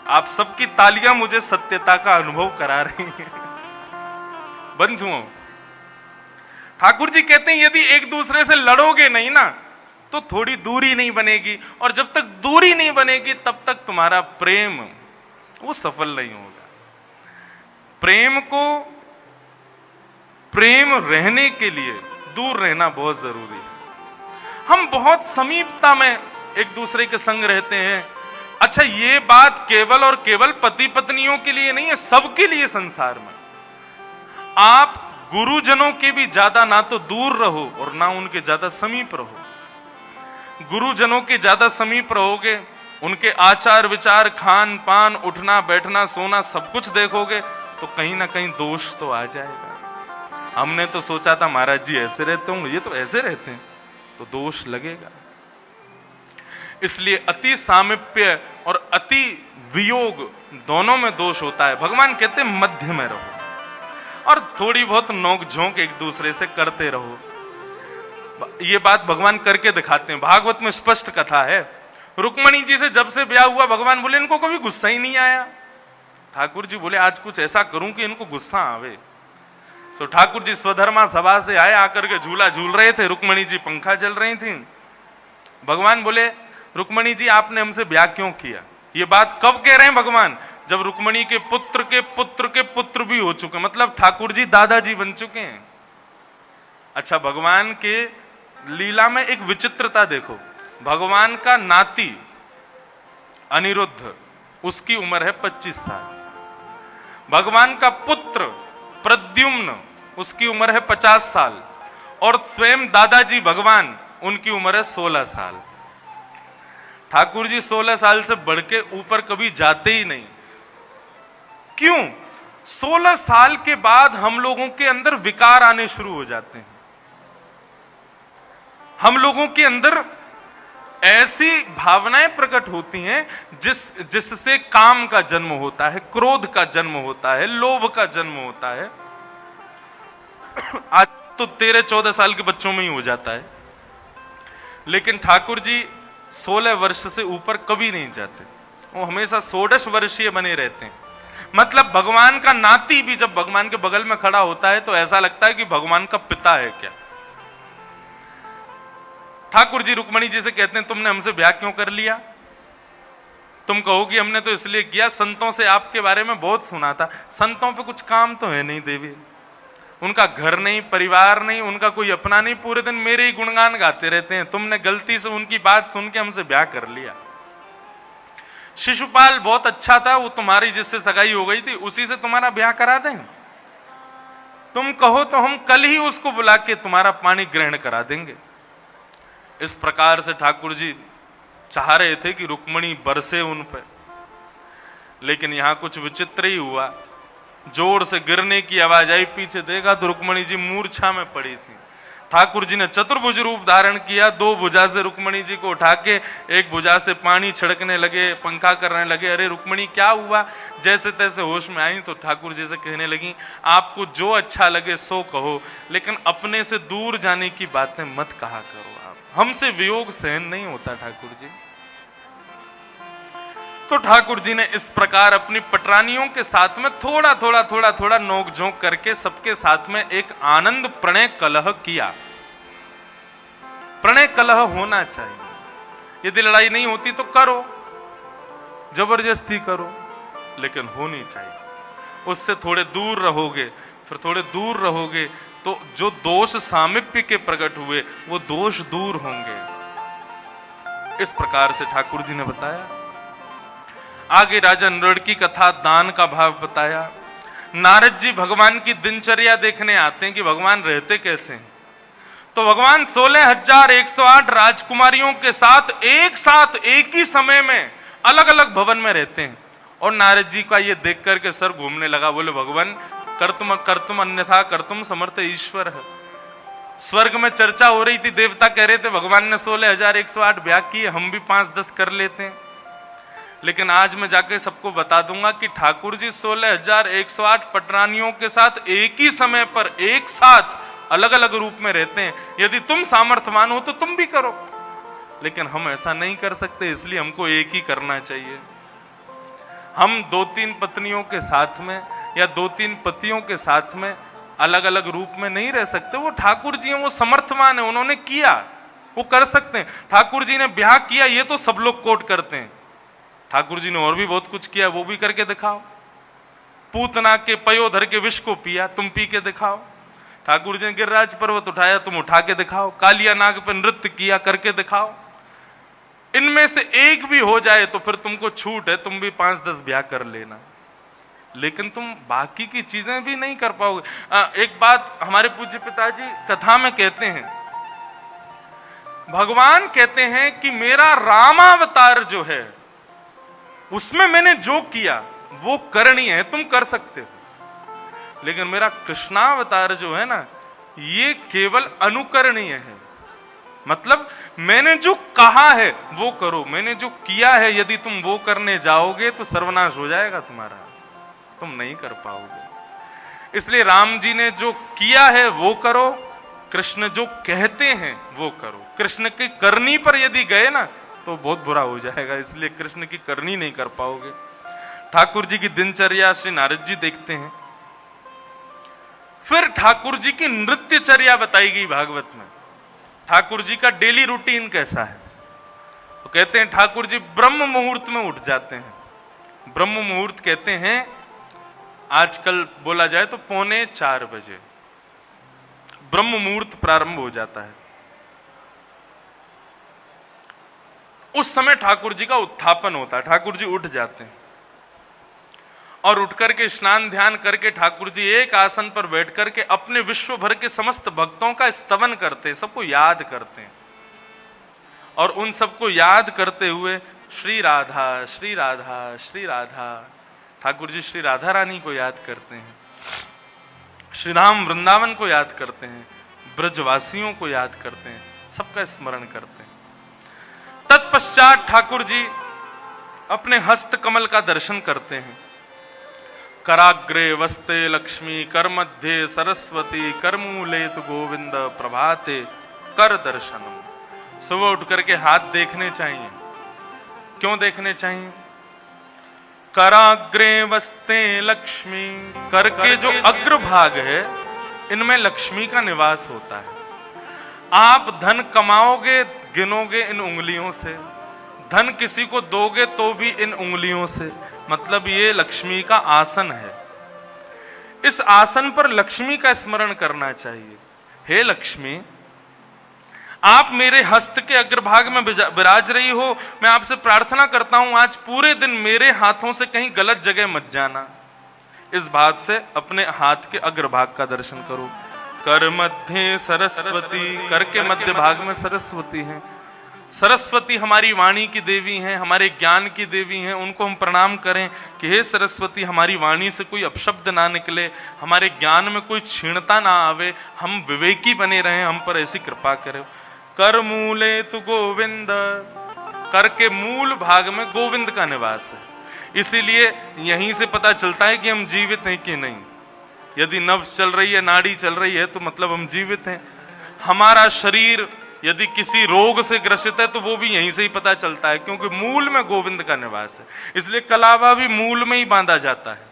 आप सबकी तालियां मुझे सत्यता का अनुभव करा रही हैं। बंधुओं, ठाकुर जी कहते हैं यदि एक दूसरे से लड़ोगे नहीं ना तो थोड़ी दूरी नहीं बनेगी, और जब तक दूरी नहीं बनेगी तब तक तुम्हारा प्रेम वो सफल नहीं होगा। प्रेम रहने के लिए दूर रहना बहुत जरूरी है। हम बहुत समीपता में एक दूसरे के संग रहते हैं। अच्छा, ये बात केवल और केवल पति पत्नियों के लिए नहीं है, सबके लिए संसार में। आप गुरुजनों के भी ज्यादा ना तो दूर रहो और ना उनके ज्यादा समीप रहो। गुरुजनों के ज्यादा समीप रहोगे, उनके आचार विचार, खान पान, उठना बैठना सोना सब कुछ देखोगे तो कहीं ना कहीं दोष तो आ जाएगा। हमने तो सोचा था महाराज जी ऐसे रहते होंगे, ये तो ऐसे रहते हैं, तो दोष लगेगा। इसलिए अति सामीप्य और अति वियोग दोनों में दोष होता है। भगवान कहते हैं मध्य में रहो और थोड़ी बहुत नोक झोंक एक दूसरे से करते रहो। ये बात भगवान करके दिखाते हैं। भागवत में स्पष्ट कथा है। रुक्मणी जी से जब से ब्याह हुआ भगवान बोले इनको कभी गुस्सा ही नहीं आया। ठाकुर जी बोले आज कुछ ऐसा करूं कि इनको गुस्सा आवे। तो ठाकुर जी स्वधर्मा सभा से आए, आकर के झूला झूल रहे थे, रुक्मणी जी पंखा चल रही थी। भगवान बोले रुक्मणी जी आपने हमसे ब्याह क्यों किया? ये बात कब कह रहे हैं भगवान? जब रुक्मणी के पुत्र के पुत्र के पुत्र भी हो चुके, मतलब ठाकुर जी दादाजी बन चुके हैं। अच्छा, भगवान के लीला में एक विचित्रता देखो। भगवान का नाती अनिरुद्ध, उसकी उम्र है 25 साल। भगवान का पुत्र प्रद्युम्न, उसकी उम्र है 50 साल। और स्वयं दादाजी भगवान, उनकी उम्र है 16 साल। ठाकुर जी 16 साल से बढ़ के ऊपर कभी जाते ही नहीं। क्यों? 16 साल के बाद हम लोगों के अंदर विकार आने शुरू हो जाते हैं। हम लोगों के अंदर ऐसी भावनाएं प्रकट होती हैं जिससे काम का जन्म होता है, क्रोध का जन्म होता है, लोभ का जन्म होता है। आज तो 13-14 साल के बच्चों में ही हो जाता है, लेकिन ठाकुर जी 16 वर्ष से ऊपर कभी नहीं जाते। वो हमेशा 16 वर्षीय बने रहते हैं। मतलब भगवान का नाती भी जब भगवान के बगल में खड़ा होता है तो ऐसा लगता है कि भगवान का पिता है क्या। ठाकुर जी रुक्मणी जी से कहते हैं तुमने हमसे ब्याह क्यों कर लिया? तुम कहोगी हमने तो इसलिए किया, संतों से आपके बारे में बहुत सुना था। संतों पे कुछ काम तो है नहीं देवी, उनका घर नहीं, परिवार नहीं, उनका कोई अपना नहीं, पूरे दिन मेरे ही गुणगान गाते रहते हैं। तुमने गलती से उनकी बात सुन के हमसे ब्याह कर लिया। शिशुपाल बहुत अच्छा था, वो तुम्हारी जिससे सगाई हो गई थी उसी से तुम्हारा ब्याह करा दें। तुम कहो तो हम कल ही उसको बुला के तुम्हारा पानी ग्रहण करा देंगे। इस प्रकार से ठाकुर जी चाह रहे थे कि रुक्मणी बरसे उन पर, लेकिन यहां कुछ विचित्र ही हुआ। जोर से गिरने की आवाज आई, पीछे देखा तो रुक्मणी जी मूर्छा में पड़ी थी। ठाकुर जी ने चतुर्भुज रूप धारण किया, 2 भुजा से रुक्मणी जी को उठा के एक भुजा से पानी छिड़कने लगे, पंखा करने लगे। अरे रुक्मणी क्या हुआ? जैसे तैसे होश में आई तो ठाकुर जी से कहने लगी आपको जो अच्छा लगे सो कहो, लेकिन अपने से दूर जाने की बातें मत कहा करो। आप हमसे वियोग सहन नहीं होता ठाकुर जी। तो ठाकुर जी ने इस प्रकार अपनी पटरानियों के साथ में थोड़ा थोड़ा नोक झोंक करके सबके साथ में एक आनंद प्रणय कलह किया। प्रणय कलह होना चाहिए। यदि लड़ाई नहीं होती तो करो, जबरदस्ती करो, लेकिन होनी चाहिए। उससे थोड़े दूर रहोगे फिर थोड़े दूर रहोगे तो जो दोष सामीप्य के प्रकट हुए वो दोष दूर होंगे। इस प्रकार से ठाकुर जी ने बताया। आगे राजा नृड़ की कथा, दान का भाव बताया। नारद जी भगवान की दिनचर्या देखने आते हैं कि भगवान रहते कैसे हैं। तो भगवान 16,108 राजकुमारियों के साथ एक ही समय में अलग अलग भवन में रहते हैं। और नारद जी का ये देख करके सर घूमने लगा, बोले भगवान कर्तुम अन्यथा कर्तुम समर्थ ईश्वर है। स्वर्ग में चर्चा हो रही थी, देवता कह रहे थे भगवान ने 16,108 ब्याह किए, हम भी 5-10 कर लेते हैं। लेकिन आज मैं जाके सबको बता दूंगा कि ठाकुर जी 16,108 पटरानियों के साथ एक ही समय पर एक साथ अलग अलग रूप में रहते हैं। यदि तुम सामर्थ्यवान हो तो तुम भी करो, लेकिन हम ऐसा नहीं कर सकते, इसलिए हमको एक ही करना चाहिए। हम 2-3 पत्नियों के साथ में या 2-3 पतियों के साथ में अलग अलग रूप में नहीं रह सकते। वो ठाकुर जी हैं, वो समर्थवान है, उन्होंने किया, वो कर सकते हैं। ठाकुर जी ने ब्याह किया, ये तो सब लोग कोट करते हैं। ठाकुर जी ने और भी बहुत कुछ किया, वो भी करके दिखाओ। पूतना के पयोधर के विष को पिया, तुम पी के दिखाओ। ठाकुर जी ने गिरिराज पर्वत उठाया, तुम उठा के दिखाओ। कालिया नाग पर नृत्य किया, करके दिखाओ। इनमें से एक भी हो जाए तो फिर तुमको छूट है, तुम भी 5-10 ब्याह कर लेना, लेकिन तुम बाकी की चीजें भी नहीं कर पाओगे। एक बात हमारे पूज्य पिताजी कथा में कहते हैं, भगवान कहते हैं कि मेरा रामावतार जो है उसमें मैंने जो किया वो करणीय है, तुम कर सकते हो, लेकिन मेरा कृष्णावतार जो है ना ये केवल अनुकरणीय है। मतलब मैंने जो कहा है वो करो, मैंने जो किया है यदि तुम वो करने जाओगे तो सर्वनाश हो जाएगा तुम्हारा, तुम नहीं कर पाओगे। इसलिए राम जी ने जो किया है वो करो, कृष्ण जो कहते हैं वो करो। कृष्ण की करनी पर यदि गए ना तो बहुत बुरा हो जाएगा, इसलिए कृष्ण की करनी नहीं कर पाओगे। ठाकुर जी की दिनचर्या श्री नारद जी देखते हैं। फिर ठाकुर जी की नृत्यचर्या बताई गई भागवत में। ठाकुर जी का डेली रूटीन कैसा है, तो कहते हैं ठाकुर जी ब्रह्म मुहूर्त में उठ जाते हैं। ब्रह्म मुहूर्त कहते हैं आजकल बोला जाए तो 3:45 बजे ब्रह्म मुहूर्त प्रारंभ हो जाता है। उस समय ठाकुर जी का उत्थापन होता है, ठाकुर जी उठ जाते हैं और उठ करके स्नान ध्यान करके ठाकुर जी एक आसन पर बैठ करके अपने विश्व भर के समस्त भक्तों का स्तवन करते हैं, सबको याद करते हैं। और उन सबको याद करते हुए श्री राधा श्री राधा श्री राधा, ठाकुर जी श्री राधा रानी को याद करते हैं, श्री राम वृंदावन को याद करते हैं, ब्रजवासियों को याद करते हैं, सबका स्मरण करते हैं। तत्पश्चात ठाकुर जी अपने हस्त कमल का दर्शन करते हैं। कराग्रे वस्ते लक्ष्मी, कर मध्य सरस्वती, कर मूले तु गोविंद, प्रभाते कर दर्शनम। सुबह उठ करके हाथ देखने चाहिए। क्यों देखने चाहिए? कराग्रे वस्ते लक्ष्मी, कर के जो अग्रभाग है इनमें लक्ष्मी का निवास होता है। आप धन कमाओगे गिनोगे इन उंगलियों से, धन किसी को दोगे तो भी इन उंगलियों से, मतलब ये लक्ष्मी का आसन है। इस आसन पर लक्ष्मी का स्मरण करना चाहिए। हे लक्ष्मी, आप मेरे हस्त के अग्रभाग में विराज रही हो, मैं आपसे प्रार्थना करता हूं आज पूरे दिन मेरे हाथों से कहीं गलत जगह मत जाना। इस बात से अपने हाथ के अग्रभाग का दर्शन करो। कर मध्य सरस्वती, कर के मध्य भाग में सरस्वती हैं। सरस्वती हमारी वाणी की देवी हैं, हमारे ज्ञान की देवी हैं। उनको हम प्रणाम करें कि हे सरस्वती, हमारी वाणी से कोई अपशब्द ना निकले, हमारे ज्ञान में कोई क्षीणता ना आवे, हम विवेकी बने रहें, हम पर ऐसी कृपा करें। कर मूले तु गोविंद, कर के मूल भाग में गोविंद का निवास है, इसीलिए यहीं से पता चलता है कि हम जीवित हैं कि नहीं। यदि नब्ज चल रही है, नाड़ी चल रही है, तो मतलब हम जीवित हैं। हमारा शरीर यदि किसी रोग से ग्रसित है तो वो भी यहीं से ही पता चलता है, क्योंकि मूल में गोविंद का निवास है। इसलिए कलावा भी मूल में ही बांधा जाता है।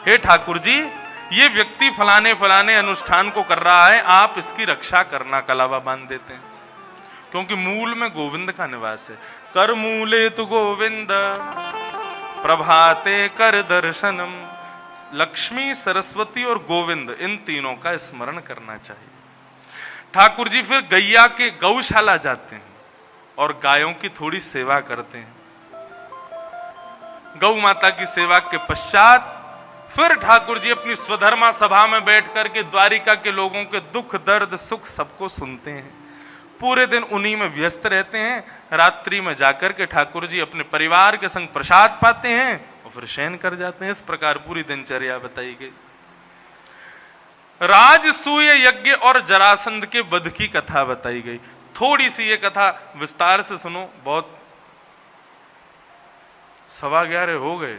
हे ठाकुर जी, ये व्यक्ति फलाने फलाने अनुष्ठान को कर रहा है, आप इसकी रक्षा करना। कलावा बांध देते हैं, क्योंकि मूल में गोविंद का निवास है। कर मूले तु गोविंद, प्रभाते कर दर्शनम, लक्ष्मी, सरस्वती और गोविंद, इन तीनों का स्मरण करना चाहिए। ठाकुर जी फिर गैया के गौशाला जाते हैं और गायों की थोड़ी सेवा करते हैं। गौ माता की सेवा के पश्चात फिर ठाकुर जी अपनी स्वधर्मा सभा में बैठ करके द्वारिका के लोगों के दुख, दर्द, सुख सबको सुनते हैं। पूरे दिन उन्हीं में व्यस्त रहते हैं। रात्रि में जाकर के ठाकुर जी अपने परिवार के संग प्रसाद पाते हैं और फिर शयन कर जाते हैं। इस प्रकार पूरी दिनचर्या बताई गई। राजसूय यज्ञ और जरासंध के वध की कथा बताई गई। थोड़ी सी ये कथा विस्तार से सुनो, बहुत 11:15 हो गए।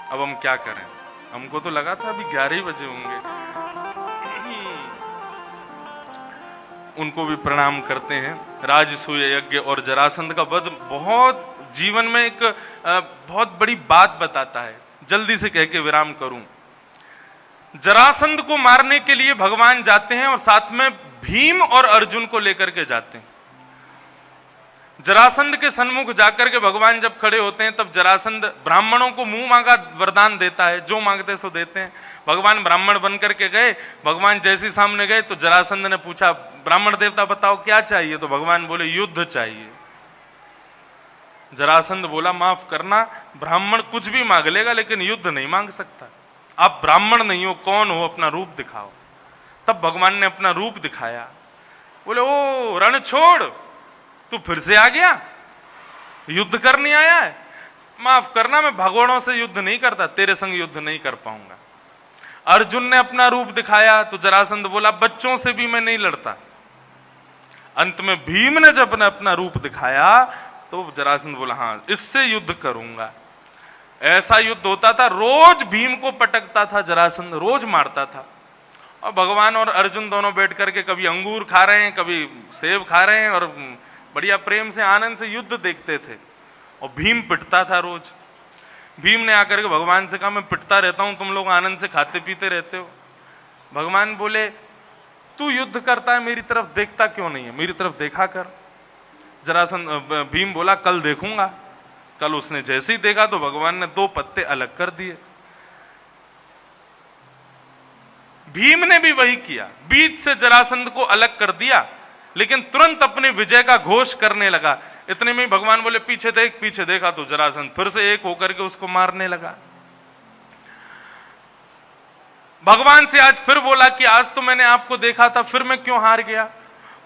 अब हम क्या करें? हमको तो लगा था अभी 11 ही बजे होंगे। उनको भी प्रणाम करते हैं। राजसूय यज्ञ और जरासंध का वध बहुत जीवन में एक बहुत बड़ी बात बताता है। जल्दी से कह के विराम करूं। जरासंध को मारने के लिए भगवान जाते हैं और साथ में भीम और अर्जुन को लेकर के जाते हैं। जरासंध के सन्मुख जाकर के भगवान जब खड़े होते हैं तब जरासंध ब्राह्मणों को मुंह मांगा वरदान देता है, जो मांगते सो देते हैं। भगवान ब्राह्मण बन करके गए। भगवान जैसे सामने गए तो जरासंध ने पूछा, ब्राह्मण देवता बताओ क्या चाहिए? तो भगवान बोले युद्ध चाहिए। जरासंध बोला, माफ करना, ब्राह्मण कुछ भी मांग लेगा लेकिन युद्ध नहीं मांग सकता। आप ब्राह्मण नहीं हो, कौन हो? अपना रूप दिखाओ। तब भगवान ने अपना रूप दिखाया। बोले, ओ रण छोड़, तू फिर से आ गया, युद्ध करने आया है? माफ करना, मैं भगवानों से युद्ध नहीं करता, तेरे संग युद्ध नहीं कर पाऊंगा। अर्जुन ने अपना रूप दिखाया तो जरासंध बोला, बच्चों से भी मैं नहीं लड़ता। अंत में भीम ने जब अपना रूप दिखाया तो जरासंध बोला, हाँ इससे युद्ध करूंगा। ऐसा युद्ध होता था, रोज भीम को पटकता था जरासंध, रोज मारता था। और भगवान और अर्जुन दोनों बैठ करके कभी अंगूर खा रहे हैं, कभी सेब खा रहे हैं और बढ़िया प्रेम से आनंद से युद्ध देखते थे। और भीम पिटता था रोज। भीम ने आकर के भगवान से कहा, मैं पिटता रहता हूं, तुम लोग आनंद से खाते पीते रहते हो। भगवान बोले, तू युद्ध करता है, मेरी तरफ देखता क्यों नहीं है? मेरी तरफ देखा कर। जरासंध भीम बोला, कल देखूंगा। कल उसने जैसे ही देखा तो भगवान ने 2 पत्ते अलग कर दिए। भीम ने भी वही किया, बीच से जरासंध को अलग कर दिया, लेकिन तुरंत अपने विजय का घोष करने लगा। इतने में भगवान बोले, पीछे देख। पीछे देखा तो जरासंध फिर से एक होकर के उसको मारने लगा। भगवान से आज फिर बोला कि आज तो मैंने आपको देखा था, फिर मैं क्यों हार गया?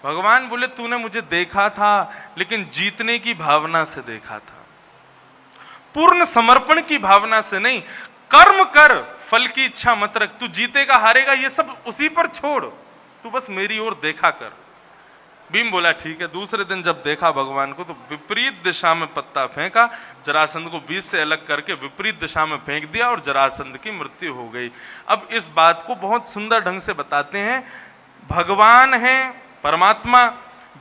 भगवान बोले, तूने मुझे देखा था लेकिन जीतने की भावना से देखा था, पूर्ण समर्पण की भावना से नहीं। कर्म कर, फल की इच्छा मत रख। तू जीतेगा हारेगा ये सब उसी पर छोड़, तू बस मेरी ओर देखा कर। भीम बोला, ठीक है। दूसरे दिन जब देखा भगवान को तो विपरीत दिशा में पत्ता फेंका, जरासंध को बीच से अलग करके विपरीत दिशा में फेंक दिया और जरासंध की मृत्यु हो गई। अब इस बात को बहुत सुंदर ढंग से बताते हैं। भगवान है परमात्मा,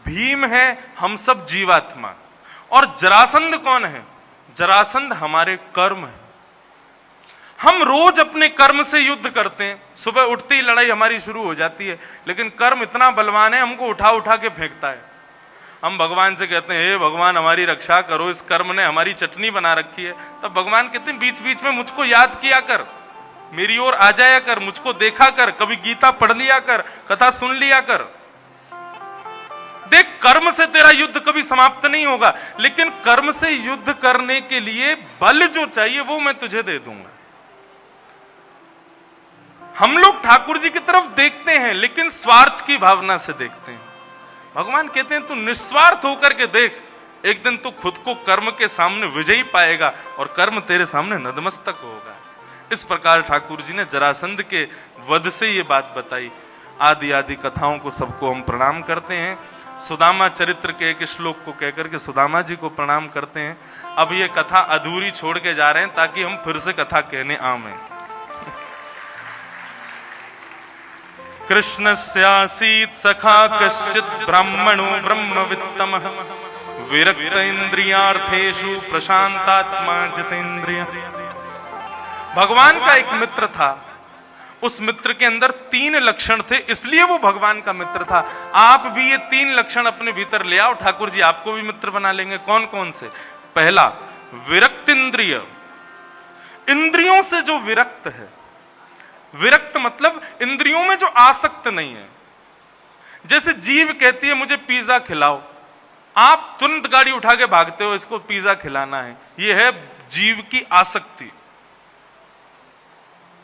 भीम है हम सब जीवात्मा, और जरासंध कौन है? जरासंध हमारे कर्म है। हम रोज अपने कर्म से युद्ध करते हैं। सुबह उठते ही लड़ाई हमारी शुरू हो जाती है, लेकिन कर्म इतना बलवान है, हमको उठा उठा के फेंकता है। हम भगवान से कहते हैं, हे भगवान हमारी रक्षा करो, इस कर्म ने हमारी चटनी बना रखी है। तब भगवान कहते हैं, बीच बीच में मुझको याद किया कर, मेरी ओर आ जाया कर, मुझको देखा कर, कभी गीता पढ़ लिया कर, कथा सुन लिया कर। देख, कर्म से तेरा युद्ध कभी समाप्त नहीं होगा, लेकिन कर्म से युद्ध करने के लिए बल जो चाहिए वो मैं तुझे दे दूंगा। हम लोग ठाकुर जी की तरफ देखते हैं लेकिन स्वार्थ की भावना से देखते हैं। भगवान कहते हैं, तू निस्वार्थ होकर के देख, एक दिन तू खुद को कर्म के सामने विजयी पाएगा और कर्म तेरे सामने नतमस्तक होगा। इस प्रकार ठाकुर जी ने जरासंध के वध से ये बात बताई। आदि आदि कथाओं को सबको हम प्रणाम करते हैं। सुदामा चरित्र के एक श्लोक को कहकर के सुदामा जी को प्रणाम करते हैं। अब ये कथा अधूरी छोड़ के जा रहे हैं ताकि हम फिर से कथा कहने आवें। कृष्णस्यासीत् सखा कश्चित् ब्राह्मणो ब्रह्मवित्तमः विरक्त इंद्रियार्थेषु प्रशांतात्मा जितेंद्रिय। भगवान का एक मित्र था, उस मित्र के अंदर 3 लक्षण थे, इसलिए वो भगवान का मित्र था। आप भी ये 3 लक्षण अपने भीतर ले आओ, ठाकुर जी आपको भी मित्र बना लेंगे। कौन कौन से? पहला, विरक्त इंद्रिय, इंद्रियों से जो विरक्त है, विरक्त मतलब इंद्रियों में जो आसक्त नहीं है। जैसे जीभ कहती है मुझे पिज्जा खिलाओ, आप तुरंत गाड़ी उठा के भागते हो, इसको पिज्जा खिलाना है, यह है जीभ की आसक्ति।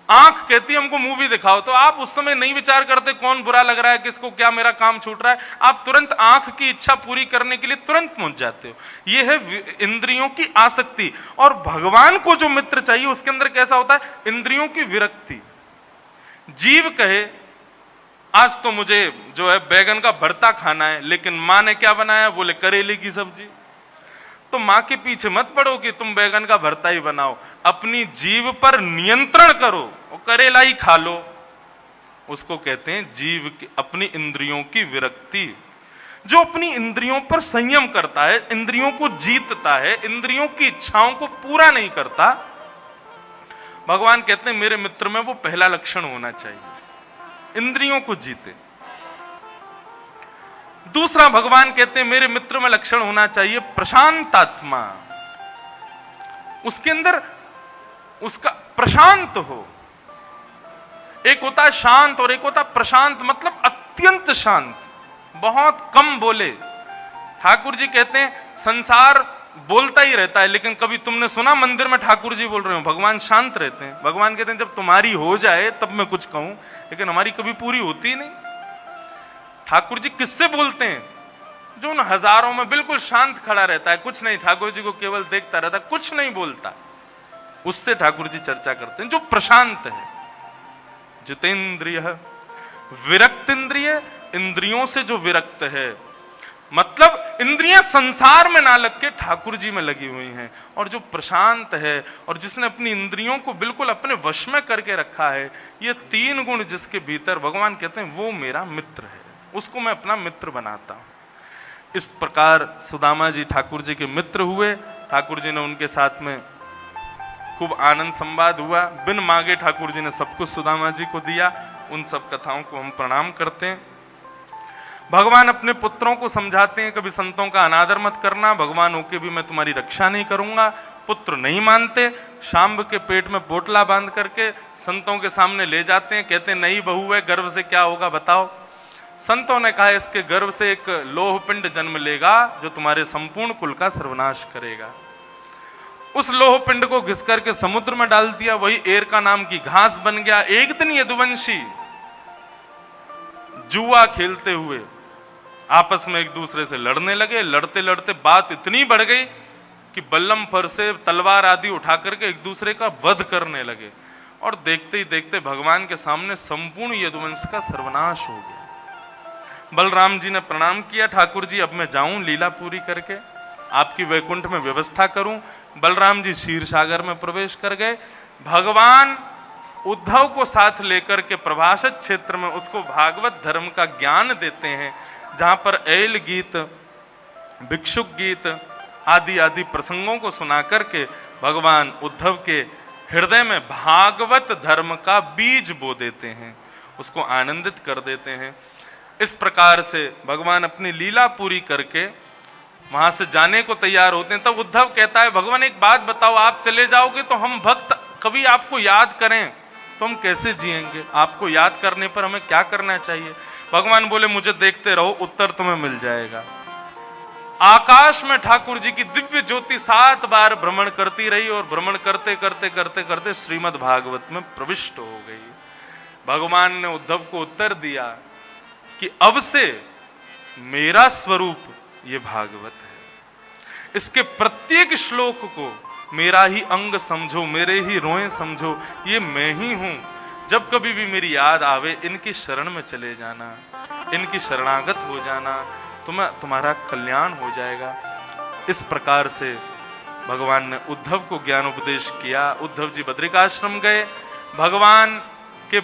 आंख कहती है हमको मूवी दिखाओ, तो आप उस समय नहीं विचार करते कौन बुरा लग रहा है, किसको क्या मेरा काम छूट रहा है, आप तुरंत आंख की इच्छा पूरी करने के लिए तुरंत पहुंच जाते हो। यह है इंद्रियों की आसक्ति। और भगवान को जो मित्र चाहिए उसके अंदर कैसा होता है, इंद्रियों की विरक्ति। जीव कहे आज तो मुझे जो है बैगन का भरता खाना है, लेकिन मां ने क्या बनाया, बोले करेले की सब्जी, तो मां के पीछे मत पड़ो कि तुम बैगन का भरता ही बनाओ, अपनी जीव पर नियंत्रण करो और करेला ही खा लो। उसको कहते हैं जीव की अपनी इंद्रियों की विरक्ति। जो अपनी इंद्रियों पर संयम करता है, इंद्रियों को जीतता है, इंद्रियों की इच्छाओं को पूरा नहीं करता, भगवान कहते हैं मेरे मित्र में वो पहला लक्षण होना चाहिए, इंद्रियों को जीते। दूसरा भगवान कहते हैं मेरे मित्र में लक्षण होना चाहिए प्रशांत आत्मा, उसके अंदर उसका प्रशांत हो। एक होता है शांत और एक होता है प्रशांत, मतलब अत्यंत शांत, बहुत कम बोले। ठाकुर जी कहते हैं संसार बोलता ही रहता है, लेकिन कभी तुमने सुना मंदिर में ठाकुर जी बोल रहे हो? भगवान शांत रहते हैं। भगवान कहते हैं जब तुम्हारी हो जाए तब मैं कुछ कहूं, लेकिन हमारी कभी पूरी होती ही नहीं। ठाकुर जी किससे बोलते हैं? जो उन हजारों में बिल्कुल शांत खड़ा रहता है, कुछ नहीं, ठाकुर जी को केवल देखता रहता, कुछ नहीं बोलता, उससे ठाकुर जी चर्चा करते हैं। जो प्रशांत है, जितेंद्रिय, विरक्त इंद्रिय, इंद्रियों से जो विरक्त है, मतलब इंद्रियां संसार में ना लग के ठाकुर जी में लगी हुई हैं। और जो प्रशांत है और जिसने अपनी इंद्रियों को बिल्कुल अपने वश में करके रखा है, ये तीन गुण जिसके भीतर, भगवान कहते हैं वो मेरा मित्र है, उसको मैं अपना मित्र बनाता हूं। इस प्रकार सुदामा जी ठाकुर जी के मित्र हुए। ठाकुर जी ने उनके साथ में खूब आनंद संवाद हुआ, बिन मांगे ठाकुर जी ने सब कुछ सुदामा जी को दिया। उन सब कथाओं को हम प्रणाम करते हैं। भगवान अपने पुत्रों को समझाते हैं कभी संतों का अनादर मत करना, भगवान होके भी मैं तुम्हारी रक्षा नहीं करूंगा। पुत्र नहीं मानते, शांब के पेट में पोटला बांध करके संतों के सामने ले जाते हैं, कहते हैं नहीं बहू है, गर्भ से क्या होगा बताओ। संतों ने कहा इसके गर्भ से एक लोह पिंड जन्म लेगा जो तुम्हारे संपूर्ण कुल का सर्वनाश करेगा। उस लोह पिंड को घिस करके समुद्र में डाल दिया, वही एरका नाम की घास बन गया। एक दिन यदुवंशी जुआ खेलते हुए आपस में एक दूसरे से लड़ने लगे। लड़ते लड़ते बात इतनी बढ़ गई कि बल्लम पर से तलवार आदि उठा करके एक दूसरे का वध करने लगे। और देखते ही देखते भगवान के सामने संपूर्ण यदुवंश का सर्वनाश हो गया। बलराम जी ने प्रणाम किया, ठाकुर जी अब मैं जाऊं लीला पूरी करके, आपकी वैकुंठ में व्यवस्था करूं। बलराम जी क्षीर सागर में प्रवेश कर गए। भगवान उद्धव को साथ लेकर के प्रभाषित क्षेत्र में उसको भागवत धर्म का ज्ञान देते हैं, जहां पर ऐल गीत, भिक्षुक गीत आदि आदि प्रसंगों को सुना करके भगवान उद्धव के हृदय में भागवत धर्म का बीज बो देते हैं, उसको आनंदित कर देते हैं। इस प्रकार से भगवान अपनी लीला पूरी करके वहां से जाने को तैयार होते हैं। तब उद्धव कहता है भगवान एक बात बताओ, आप चले जाओगे तो हम भक्त कभी आपको याद करें तो हम कैसे जिएंगे? आपको याद करने पर हमें क्या करना चाहिए? भगवान बोले मुझे देखते रहो, उत्तर तुम्हें मिल जाएगा। आकाश में ठाकुर जी की दिव्य ज्योति 7 बार भ्रमण करती रही और भ्रमण करते करते करते करते श्रीमद् भागवत में प्रविष्ट हो गई। भगवान ने उद्धव को उत्तर दिया कि अब से मेरा स्वरूप ये भागवत है, इसके प्रत्येक श्लोक को मेरा ही अंग समझो, मेरे ही रोएं समझो, ये मैं ही हूं। जब कभी भी मेरी याद आवे इनकी शरण में चले जाना, इनकी शरणागत हो जाना, तुम्हारा कल्याण हो जाएगा। इस प्रकार से भगवान ने उद्धव को ज्ञान उपदेश किया। उद्धव जी बद्रिकाश्रम गए। भगवान के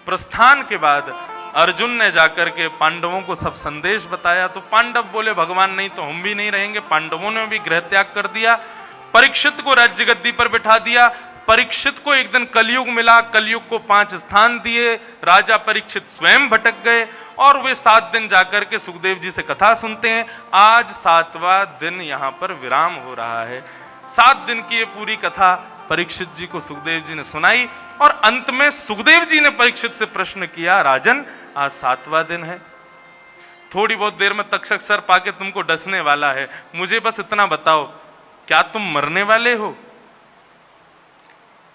प्रस्थान के बाद अर्जुन ने जाकर के पांडवों को सब संदेश बताया, तो पांडव बोले भगवान नहीं तो हम भी नहीं रहेंगे। पांडवों ने भी गृह त्याग कर दिया। परीक्षित को राज्य गद्दी पर बिठा दिया। परीक्षित को एक दिन कलयुग मिला, कलयुग को 5 स्थान दिए। राजा परीक्षित स्वयं भटक गए और वे 7 दिन जाकर के सुखदेव जी से कथा सुनते हैं। आज 7वां दिन यहाँ पर विराम हो रहा है। 7 दिन की ये पूरी कथा परीक्षित जी को सुखदेव जी ने सुनाई और अंत में सुखदेव जी ने परीक्षित से प्रश्न किया, राजन आज 7वां दिन है, थोड़ी बहुत देर में तक्षक सर्प आके तुमको डसने वाला है, मुझे बस इतना बताओ क्या तुम मरने वाले हो?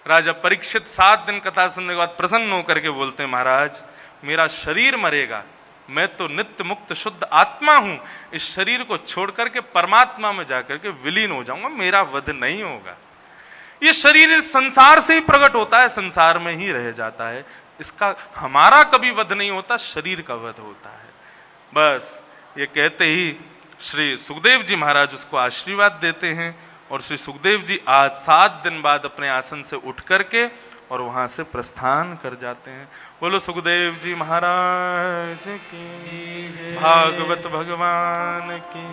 राजा परीक्षित 7 दिन कथा सुनने के बाद प्रसन्न होकर के बोलते हैं, महाराज मेरा शरीर मरेगा, मैं तो नित्य मुक्त शुद्ध आत्मा हूं, इस शरीर को छोड़ करके परमात्मा में जाकर के विलीन हो जाऊंगा, मेरा वध नहीं होगा। ये शरीर इस संसार से ही प्रकट होता है, संसार में ही रह जाता है, इसका हमारा कभी वध नहीं होता, शरीर का वध होता है। बस ये कहते ही श्री सुखदेव जी महाराज उसको आशीर्वाद देते हैं और श्री सुखदेव जी आज 7 दिन बाद अपने आसन से उठ करके और वहां से प्रस्थान कर जाते हैं। बोलो सुखदेव जी महाराज की, भागवत भगवान की।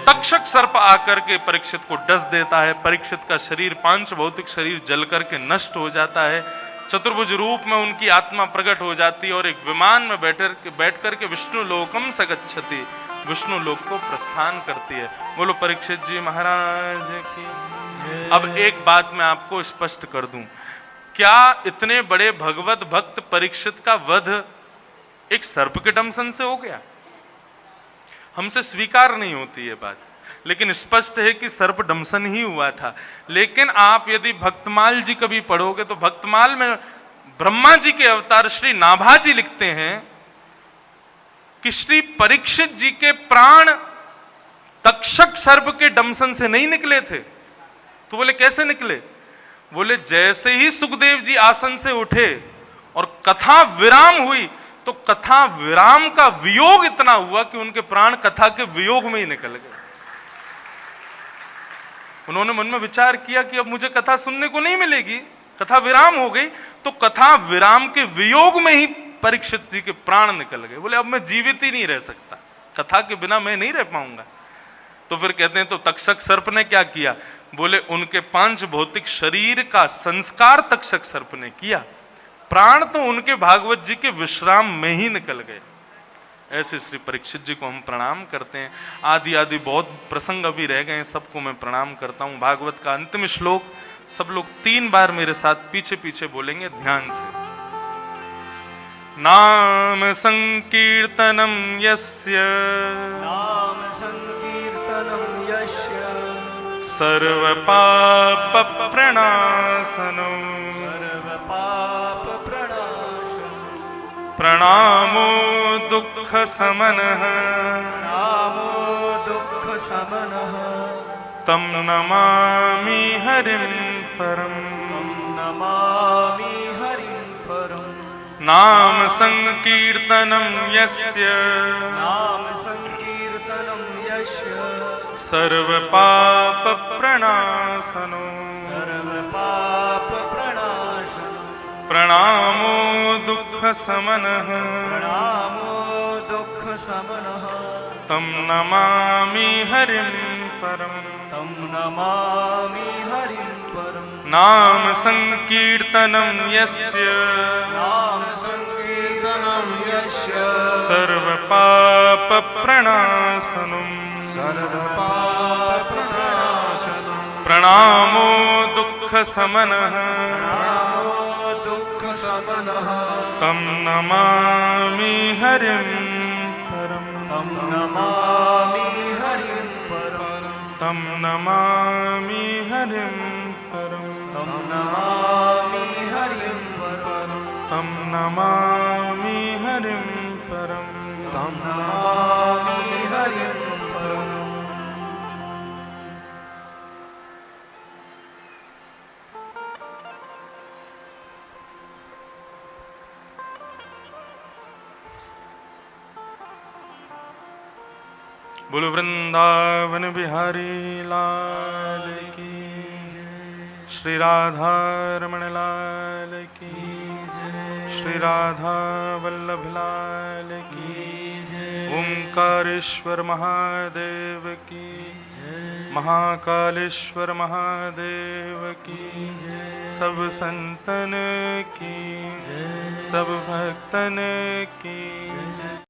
तक्षक सर्प आकर के परीक्षित को डस देता है, परीक्षित का शरीर पांच भौतिक शरीर जल करके नष्ट हो जाता है, चतुर्भुज रूप में उनकी आत्मा प्रकट हो जाती है और एक विमान में बैठ करके विष्णु लोकम स गच्छति, विष्णु लोक को प्रस्थान करती है। बोलो परीक्षित जी महाराज की। अब एक बात मैं आपको स्पष्ट कर दूं, क्या इतने बड़े भगवत भक्त परीक्षित का वध एक सर्प के दंशन से हो गया? हमसे स्वीकार नहीं होती ये बात, लेकिन स्पष्ट है कि सर्प दंशन ही हुआ था। लेकिन आप यदि भक्तमाल जी कभी पढ़ोगे तो भक्तमाल में ब्रह्मा जी के अवतार श्री नाभा जी लिखते हैं कि श्री परीक्षित जी के प्राण तक्षक सर्प के दंशन से नहीं निकले थे। तो बोले कैसे निकले? बोले जैसे ही सुखदेव जी आसन से उठे और कथा विराम हुई तो कथा विराम का वियोग इतना हुआ कि उनके प्राण कथा के वियोग में ही निकल गए। उन्होंने मन में विचार किया कि अब मुझे कथा सुनने को नहीं मिलेगी, कथा विराम हो गई, तो कथा विराम के वियोग में ही परीक्षित जी के प्राण निकल गए। बोले अब मैं जीवित ही नहीं रह सकता, कथा के बिना मैं नहीं रह पाऊंगा। तो फिर कहते हैं तो तक्षक सर्प ने क्या किया? बोले उनके 5 भौतिक शरीर का संस्कार तक्षक सर्प ने किया, प्राण तो उनके भागवत जी के विश्राम में ही निकल गए। ऐसे श्री परीक्षित जी को हम प्रणाम करते हैं। आदि आदि बहुत प्रसंग अभी रह गए हैं, सबको मैं प्रणाम करता हूं। भागवत का अंतिम श्लोक सब लोग 3 बार मेरे साथ पीछे पीछे बोलेंगे ध्यान से। नाम संकीर्तनम यस्य, नाम संकीर्तनम यस्य, सर्व पाप प्रणाशनो, सर्व पाप प्रणाशनो, प्रणामो दुख समनः, प्रणामो दुख समनः, तम नमामि हरिं परम, तम नमामि हरिं परम। नाम संकीर्तनम यस्य, नाम संकीर्तनम यस्य, सर्व पाप प्रणाशनो, सर्व पाप प्रणाशनो, प्रणामो दुख समनः, प्रणामो दुख समनः, तम नमामि हरिं परम, तम नमामि हरिं परम। नाम संकीर्तनम यस्य, नाम संकीर्तनम यस्य, सर्व पाप प्रणाशनम, सर्व पाप प्रणाशनम्, प्रणामो दुख समनः, प्रणामो दुख समनः, तम नमामि हरिं परम, तम नमामि हरिं परम, तम नमामि हरिं परम, तम नमामि हरिं परम, तम नमामि हरिं परम, तम नमामि हरिं परम। बोलो वृंदावन बिहारी लाल की, श्री राधा रमण लाल की, श्री राधा वल्लभ लाल की, ओंकारेश्वर महादेव की, महाकालेश्वर महादेव की, सब संतन की, सब भक्तन की।